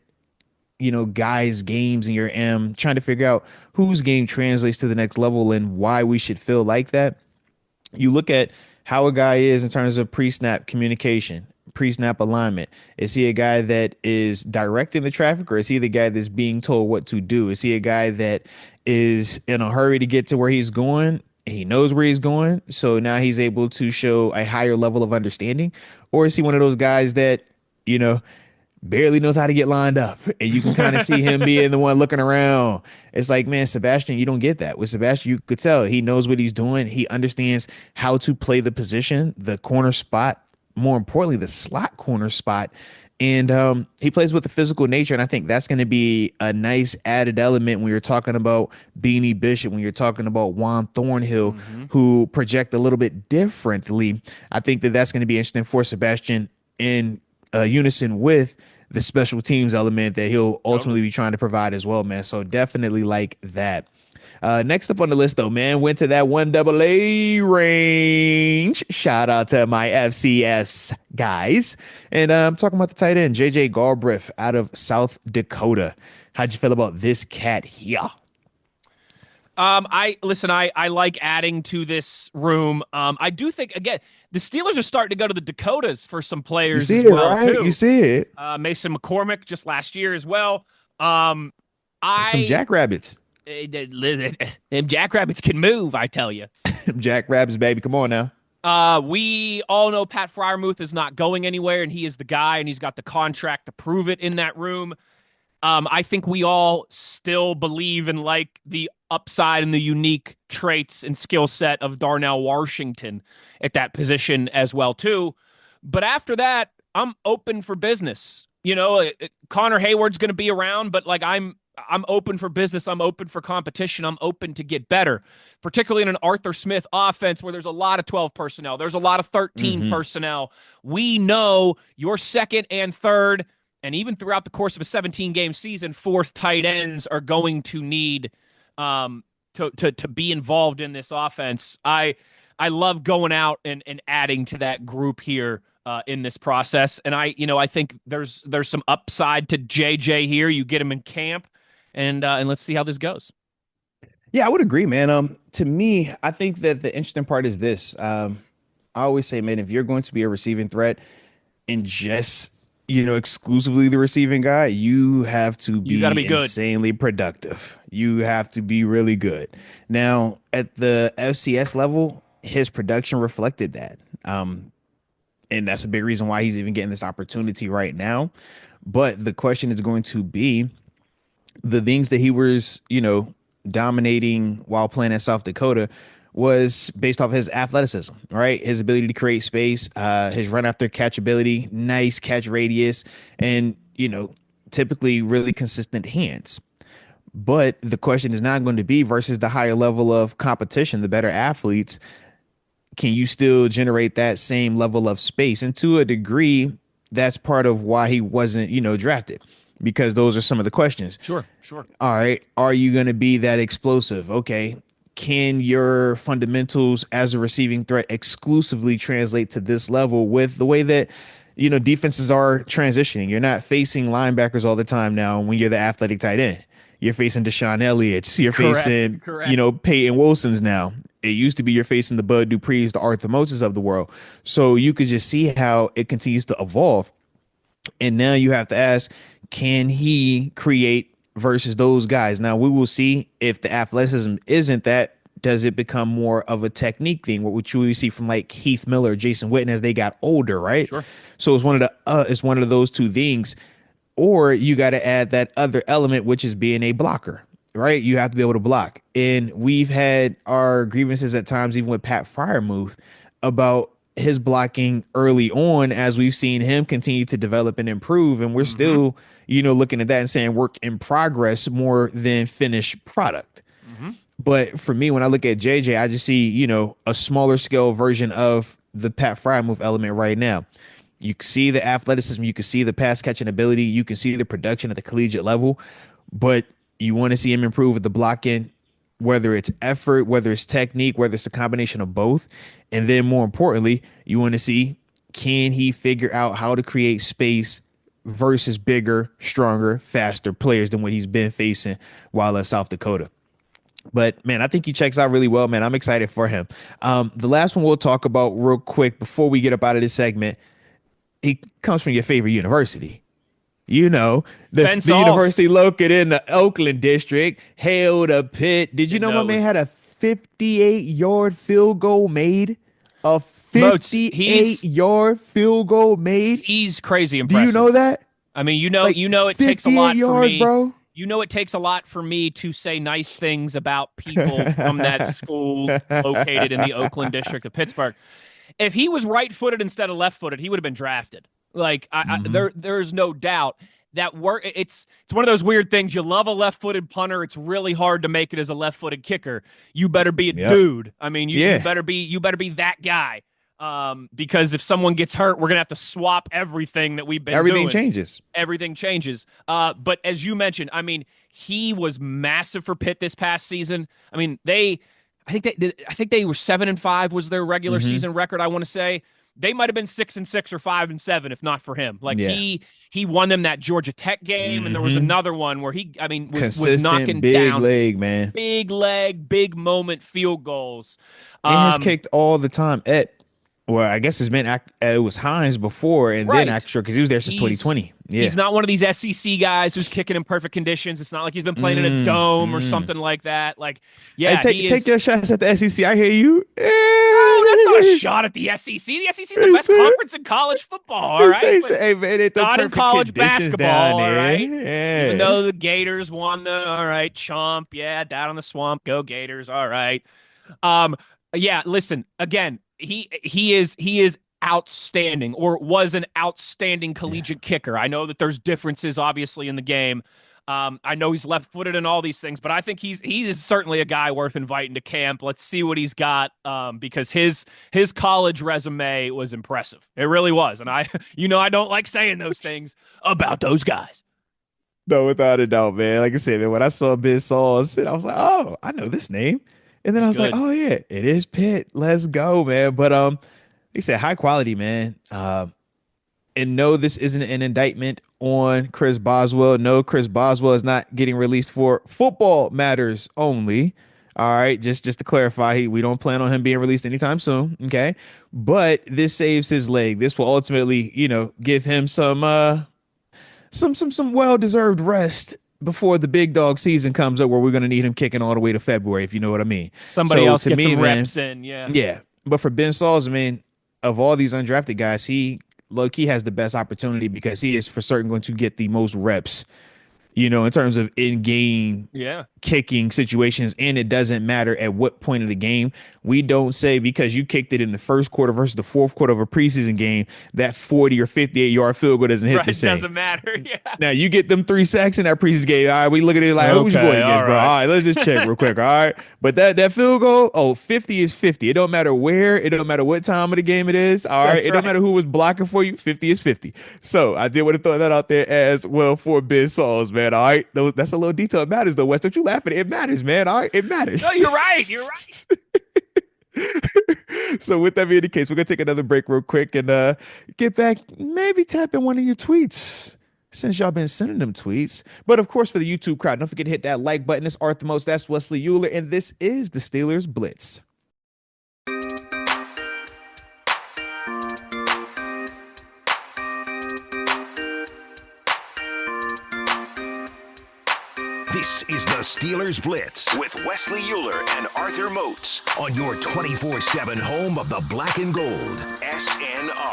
Speaker 2: guys' games and you're trying to figure out whose game translates to the next level and why we should feel like that, you look at how a guy is in terms of pre-snap communication, pre-snap alignment. Is he a guy that is directing the traffic, or is he the guy that's being told what to do? Is he a guy that is in a hurry to get to where he's going? He knows where he's going, so now he's able to show a higher level of understanding? Or is he one of those guys that, barely knows how to get lined up, and you can kind of see him being the one looking around? It's like, man, Sebastian, you don't get that. With Sebastian, you could tell he knows what he's doing. He understands how to play the position, the corner spot, more importantly, the slot corner spot. And he plays with the physical nature, and I think that's going to be a nice added element when you're talking about Beanie Bishop, when you're talking about Juan Thornhill, who project a little bit differently. I think that that's going to be interesting for Sebastian in unison with the special teams element that he'll ultimately be trying to provide as well, man. So definitely like that. Next up on the list, though, man, went to that 1AA range. Shout out to my FCS guys. And I'm talking about the tight end, JJ Galbraith out of South Dakota. How'd you feel about this cat here?
Speaker 3: I like adding to this room. I do think, again, the Steelers are starting to go to the Dakotas for some players as well,
Speaker 2: right?
Speaker 3: too.
Speaker 2: You see it.
Speaker 3: Mason McCormick just last year as well.
Speaker 2: Some Jackrabbits.
Speaker 3: Them Jackrabbits can move, I tell you.
Speaker 2: Jackrabbits, baby. Come on now.
Speaker 3: We all know Pat Freiermuth is not going anywhere, and he is the guy, and he's got the contract to prove it in that room. I think we all still believe in like the upside and the unique traits and skill set of Darnell Washington at that position as well too. But after that, I'm open for business. Connor Hayward's going to be around, but like I'm open for business. I'm open for competition. I'm open to get better, particularly in an Arthur Smith offense where there's a lot of 12 personnel. There's a lot of 13 personnel. We know your second and third, and even throughout the course of a 17-game season, fourth tight ends are going to need to be involved in this offense. I love going out and adding to that group here in this process. And I think there's some upside to JJ here. You get him in camp, and let's see how this goes.
Speaker 2: Yeah, I would agree, man. To me, I think that the interesting part is this. I always say, man, if you're going to be a receiving threat and just exclusively the receiving guy, you have to be insanely productive. You have to be really good. Now, at the FCS level, his production reflected that. And that's a big reason why he's even getting this opportunity right now. But the question is going to be the things that he was, dominating while playing at South Dakota was based off his athleticism, right? His ability to create space, his run after catch ability, nice catch radius, and, typically really consistent hands. But the question is not going to be versus the higher level of competition, the better athletes, can you still generate that same level of space? And to a degree, that's part of why he wasn't, drafted, because those are some of the questions.
Speaker 3: Sure.
Speaker 2: All right. Are you going to be that explosive? Okay. Can your fundamentals as a receiving threat exclusively translate to this level with the way that, defenses are transitioning? You're not facing linebackers all the time now when you're the athletic tight end. You're facing Deshaun Elliott's. You're facing, Peyton Wilson's now. It used to be you're facing the Bud Dupree's, the Arthur Moats of the world. So you could just see how it continues to evolve. And now you have to ask, can he create versus those guys? Now we will see if the athleticism isn't that. Does it become more of a technique thing? What we see from like Heath Miller, Jason Witten as they got older, right?
Speaker 3: Sure.
Speaker 2: So it's one of those two things. Or you got to add that other element, which is being a blocker, right? You have to be able to block. And we've had our grievances at times, even with Pat Freiermuth, about his blocking early on as we've seen him continue to develop and improve. And we're still, looking at that and saying work in progress more than finished product. But for me, when I look at JJ, I just see, a smaller scale version of the Pat Freiermuth element right now. You can see the athleticism, you can see the pass catching ability, you can see the production at the collegiate level, but you want to see him improve with the blocking, whether it's effort, whether it's technique, whether it's a combination of both. And then more importantly, you want to see, can he figure out how to create space versus bigger, stronger, faster players than what he's been facing while at South Dakota. But, man, I think he checks out really well, man. I'm excited for him. The last one we'll talk about real quick before we get up out of this segment, he comes from your favorite university. The university located in the Oakland district. Hail to Pitt. Did you know my man had a 58-yard field goal made? A 58-yard field goal made?
Speaker 3: He's crazy impressive.
Speaker 2: Do you know that?
Speaker 3: I mean, it takes a lot for me.
Speaker 2: Bro.
Speaker 3: It takes a lot for me to say nice things about people from that school located in the Oakland district of Pittsburgh. If he was right-footed instead of left-footed, he would have been drafted. Like there's no doubt that work. It's one of those weird things. You love a left-footed punter. It's really hard to make it as a left-footed kicker. You better be a dude. I mean, you better be that guy. Because if someone gets hurt, we're gonna have to swap everything that we've been doing. Everything changes. But as you mentioned, I mean, he was massive for Pitt this past season. I mean, I think they were 7-5 was their regular season record. I want to say they might have been 6-6 or 5-7 if not for him. Like he won them that Georgia Tech game, and there was another one where was knocking
Speaker 2: big
Speaker 3: down
Speaker 2: leg, man,
Speaker 3: big leg, big moment field goals.
Speaker 2: He has kicked all the time at. Well, I guess it was Hines before and then extra because he was there since 2020. Yeah.
Speaker 3: He's not one of these SEC guys who's kicking in perfect conditions. It's not like he's been playing in a dome or something like that. Like, yeah,
Speaker 2: hey, take your shots at the SEC. I hear you.
Speaker 3: No, that's not a shot at the SEC. The SEC is the best conference in college football. All right,
Speaker 2: hey man,
Speaker 3: not in college basketball. All right,
Speaker 2: yeah.
Speaker 3: Even though the Gators won the chomp. Yeah, down on the swamp, go Gators. All right. Yeah. Listen again. He is outstanding or was an outstanding collegiate kicker. I know that there's differences obviously in the game. I know he's left-footed and all these things, but I think he is certainly a guy worth inviting to camp. Let's see what he's got, because his college resume was impressive. It really was, and I don't like saying those things about those guys.
Speaker 2: No, without a doubt, man. Like I said, man, when I saw Ben Sauls, I was like, oh, I know this name. And then I was like, oh yeah, it is Pitt. Let's go, man. But he said high quality, man. And no, this isn't an indictment on Chris Boswell. No, Chris Boswell is not getting released for football matters only. All right, just to clarify, we don't plan on him being released anytime soon. Okay, but this saves his leg. This will ultimately, give him some well-deserved rest before the big dog season comes up, where we're going to need him kicking all the way to February, if you know what I mean.
Speaker 3: Somebody else get some reps in, yeah.
Speaker 2: Yeah, but for Ben Sauls, I mean, of all these undrafted guys, he has the best opportunity because he is for certain going to get the most reps, in terms of in-game kicking situations. And it doesn't matter at what point of the game. We don't say because you kicked it in the first quarter versus the fourth quarter of a preseason game, that 40 or 58-yard field goal doesn't hit the same.
Speaker 3: It doesn't matter. Yeah.
Speaker 2: Now, you get them 3 sacks in that preseason game. All right, we look at it like, who's you going against, bro? All right, let's just check real quick. All right. But that field goal, 50 is 50. It don't matter where. It don't matter what time of the game it is. All right. It don't matter who was blocking for you. 50 is 50. So I did want to throw that out there as well for Ben Sauls, man. All right. That's a little detail. It matters, though, Wes. Don't you laugh at it. It matters, man. All right. It matters.
Speaker 3: No, you're right. You're right.
Speaker 2: So with that being the case, we're going to take another break real quick and get back, maybe tap in one of your tweets since y'all been sending them tweets. But of course, for the YouTube crowd, don't forget to hit that like button. It's Arthur Moats, that's Wesley Uhler, and this is the Steelers Blitz.
Speaker 1: This is the Steelers Blitz with Wesley Uhler and Arthur Moats on your 24/7 home of the black and gold, SNR.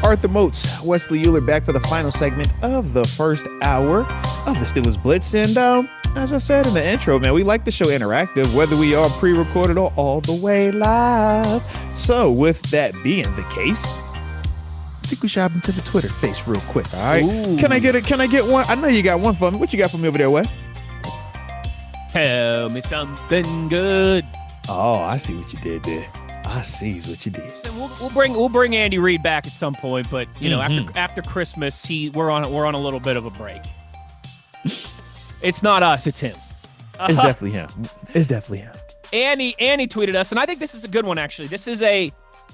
Speaker 2: Arthur Moats, Wesley Uhler back for the final segment of the first hour of the Steelers Blitz. And as I said in the intro, man, we like the show interactive, whether we are pre-recorded or all the way live. So with that being the case, I think we should hop into the Twitter face real quick. All right. Ooh. Can I get one? I know you got one for me. What you got for me over there, Wes?
Speaker 3: Tell me something good.
Speaker 2: Oh, I see what you did there. I see what you did.
Speaker 3: So we'll bring Andy Reid back at some point, but after Christmas, we're on a little bit of a break. It's not us, it's him.
Speaker 2: It's definitely him. It's definitely him.
Speaker 3: Andy tweeted us, and I think this is a good one actually. This is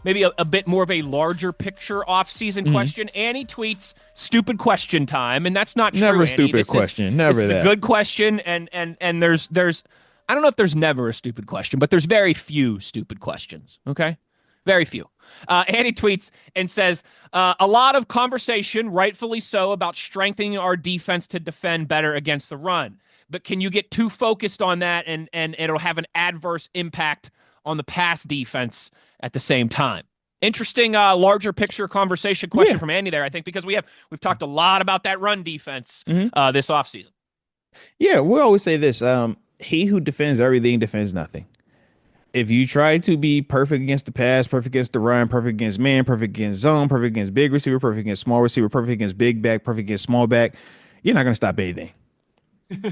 Speaker 3: maybe a bit more of a larger picture off-season question. Annie tweets, "Stupid question time," and that's not true.
Speaker 2: Never
Speaker 3: Annie.
Speaker 2: Stupid question. Never
Speaker 3: this
Speaker 2: that.
Speaker 3: Is a good question, and there's I don't know if there's never a stupid question, but there's very few stupid questions. Okay, very few. Annie tweets and says, "A lot of conversation, rightfully so, about strengthening our defense to defend better against the run. But can you get too focused on that, and it'll have an adverse impact on the pass defense at the same time?" Interesting, larger picture conversation question from Andy there, I think, because we've talked a lot about that run defense this offseason.
Speaker 2: Yeah, we always say this: he who defends everything defends nothing. If you try to be perfect against the pass, perfect against the run, perfect against man, perfect against zone, perfect against big receiver, perfect against small receiver, perfect against big back, perfect against small back, you're not going to stop anything.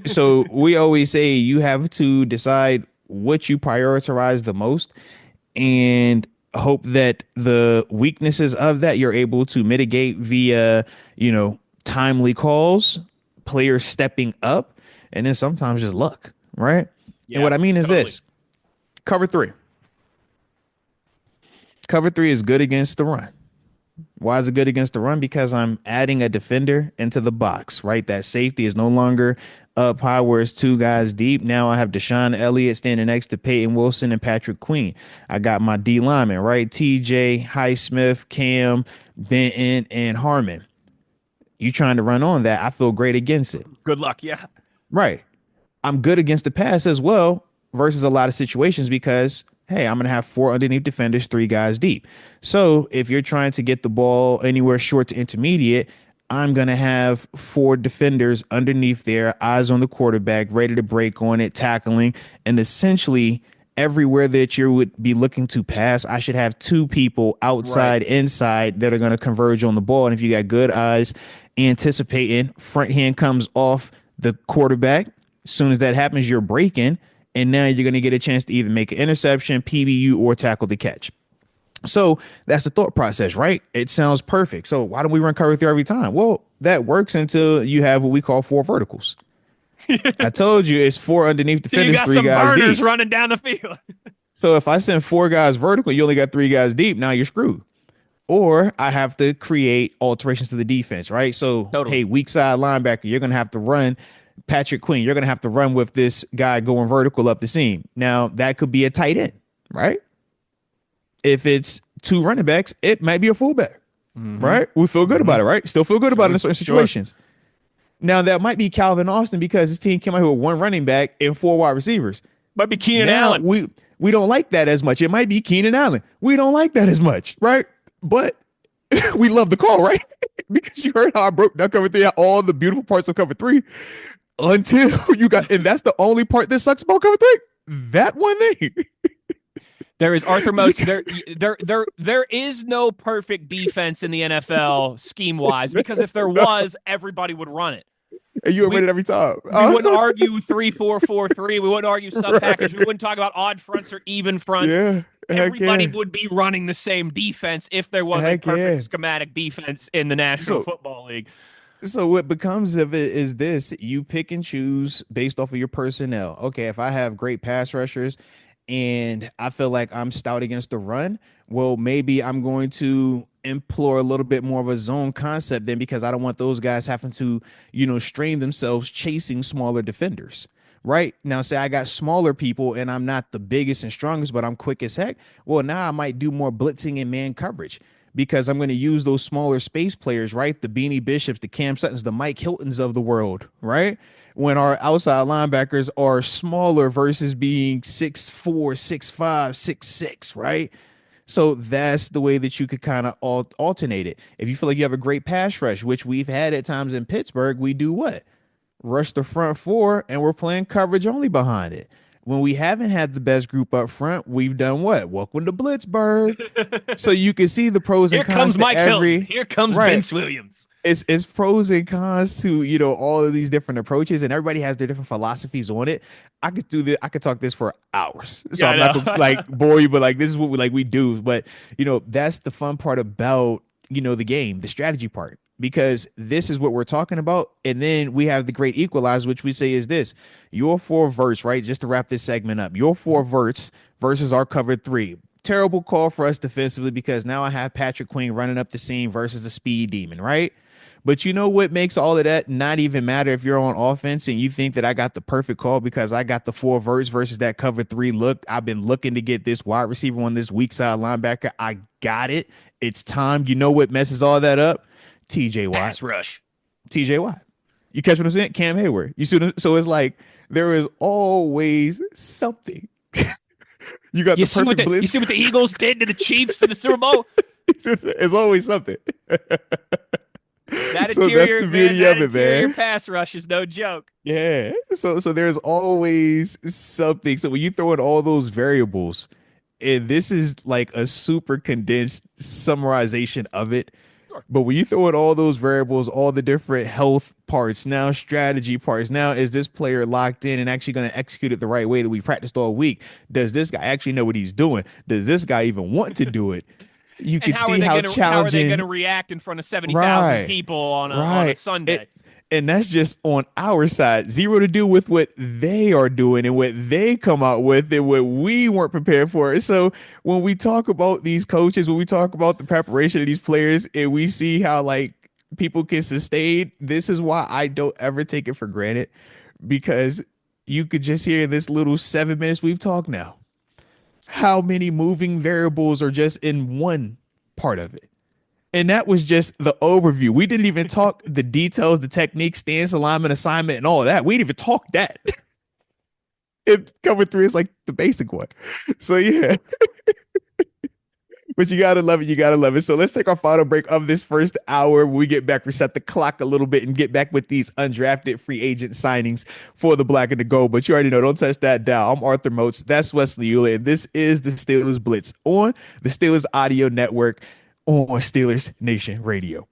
Speaker 2: So we always say you have to decide what you prioritize the most and hope that the weaknesses of that you're able to mitigate via, timely calls, players stepping up, and then sometimes just luck, right? Yeah, and what I mean is this: cover 3. Cover 3 is good against the run. Why is it good against the run? Because I'm adding a defender into the box, right? That safety is no longer up high where it's 2 guys deep. Now I have Deshaun Elliott standing next to Peyton Wilson and Patrick Queen. I got my D linemen, right? TJ, Highsmith, Cam, Benton, and Harmon. You trying to run on that, I feel great against it.
Speaker 3: Good luck, yeah.
Speaker 2: Right. I'm good against the pass as well versus a lot of situations because, hey, I'm going to have 4 underneath defenders, 3 guys deep. So if you're trying to get the ball anywhere short to intermediate, I'm going to have 4 defenders underneath there, eyes on the quarterback, ready to break on it, tackling, and essentially everywhere that you would be looking to pass, I should have two people outside, inside that are going to converge on the ball. And if you got good eyes anticipating, front hand comes off the quarterback. As soon as that happens, you're breaking. And now you're going to get a chance to either make an interception, PBU, or tackle the catch. So that's the thought process, right? It sounds perfect. So why don't we run cover 3 every time? Well, that works until you have what we call 4 verticals. I told you it's 4 underneath defenders,
Speaker 3: so
Speaker 2: 3 guys
Speaker 3: burners
Speaker 2: deep.
Speaker 3: running down the field.
Speaker 2: So if I send 4 guys vertical, you only got 3 guys deep. Now you're screwed. Or I have to create alterations to the defense, right? So, Hey, weak side linebacker, you're going to have to run Patrick Queen. You're going to have to run with this guy going vertical up the seam. Now, that could be a tight end, right? If it's 2 running backs, it might be a fullback, right? We feel good about it, right? Still feel good about it in certain situations. Now, that might be Calvin Austin because his team came out here with 1 running back and 4 wide receivers.
Speaker 3: Might be Keenan Allen.
Speaker 2: We don't like that as much. It might be Keenan Allen. We don't like that as much, right? But we love the call, right? Because you heard how I broke down cover 3, all the beautiful parts of cover 3 until you got, and that's the only part that sucks about cover 3. That one thing.
Speaker 3: There is Arthur Moats. There is no perfect defense in the NFL scheme wise, because if there was, everybody would run it.
Speaker 2: And you win it every time.
Speaker 3: We wouldn't argue 3-4-4-3. We wouldn't argue sub package. We wouldn't talk about odd fronts or even fronts.
Speaker 2: Yeah,
Speaker 3: everybody would be running the same defense if there was a perfect schematic defense in the National Football League.
Speaker 2: So what becomes of it is this: you pick and choose based off of your personnel. Okay, if I have great pass rushers and I feel like I'm stout against the run, well, maybe I'm going to implore a little bit more of a zone concept then, because I don't want those guys having to, strain themselves chasing smaller defenders. Right now, say I got smaller people and I'm not the biggest and strongest, but I'm quick as heck. Well, now I might do more blitzing and man coverage, because I'm going to use those smaller space players, right? The Beanie Bishops, the Cam Suttons, the Mike Hiltons of the world, right? When our outside linebackers are smaller versus being 6'4", 6'5", 6'6", right? So that's the way that you could kind of alternate it. If you feel like you have a great pass rush, which we've had at times in Pittsburgh, we do what? Rush the front 4, and we're playing coverage only behind it. When we haven't had the best group up front, we've done what? Welcome to Blitzburg. So you can see the pros and cons.
Speaker 3: Here comes Mike Hilton. Here comes Vince Williams.
Speaker 2: It's pros and cons to, all of these different approaches, and everybody has their different philosophies on it. I could talk this for hours. So I'm not gonna bore you, but this is what we do. But that's the fun part about, the game, the strategy part, because this is what we're talking about. And then we have the great equalizer, which we say is this: your 4 verts, right? Just to wrap this segment up, your 4 verts versus our cover 3. Terrible call for us defensively, because now I have Patrick Queen running up the seam versus a speed demon, right? But you know what makes all of that not even matter if you're on offense and you think that I got the perfect call because I got the 4 verts versus that cover 3 look. I've been looking to get this wide receiver on this weak side linebacker. I got it. It's time. You know what messes all that up? TJ Watt.
Speaker 3: Pass rush.
Speaker 2: TJ Watt. You catch what I'm saying? Cam Hayward. You see what so it's like there is always something. You got the perfect blitz.
Speaker 3: You see what the Eagles did to the Chiefs in the Super Bowl?
Speaker 2: It's always something.
Speaker 3: That interior pass rush is no joke.
Speaker 2: Yeah. So there's always something. So when you throw in all those variables, and this is like a super condensed summarization of it. Sure. But when you throw in all those variables, all the different health parts, now strategy parts, now is this player locked in and actually going to execute it the right way that we practiced all week? Does this guy actually know what he's doing? Does this guy even want to do it? You can see how challenging. How are they going
Speaker 3: to react in front of 70,000 people on a Sunday?
Speaker 2: And that's just on our side. Zero to do with what they are doing and what they come out with and what we weren't prepared for. So when we talk about these coaches, when we talk about the preparation of these players, and we see how people can sustain, this is why I don't ever take it for granted, because you could just hear this little 7 minutes we've talked now. How many moving variables are just in one part of it? And that was just the overview. We didn't even talk the details, the technique, stance, alignment, assignment, and all of that. We didn't even talk that. Cover 3 is like the basic one. So yeah. But you gotta love it. You gotta love it. So let's take our final break of this first hour. When we get back, reset the clock a little bit and get back with these undrafted free agent signings for the black and the gold. But you already know, don't touch that dial. I'm Arthur Moats. That's Wesley Uhler. And this is the Steelers Blitz on the Steelers Audio Network on Steelers Nation Radio.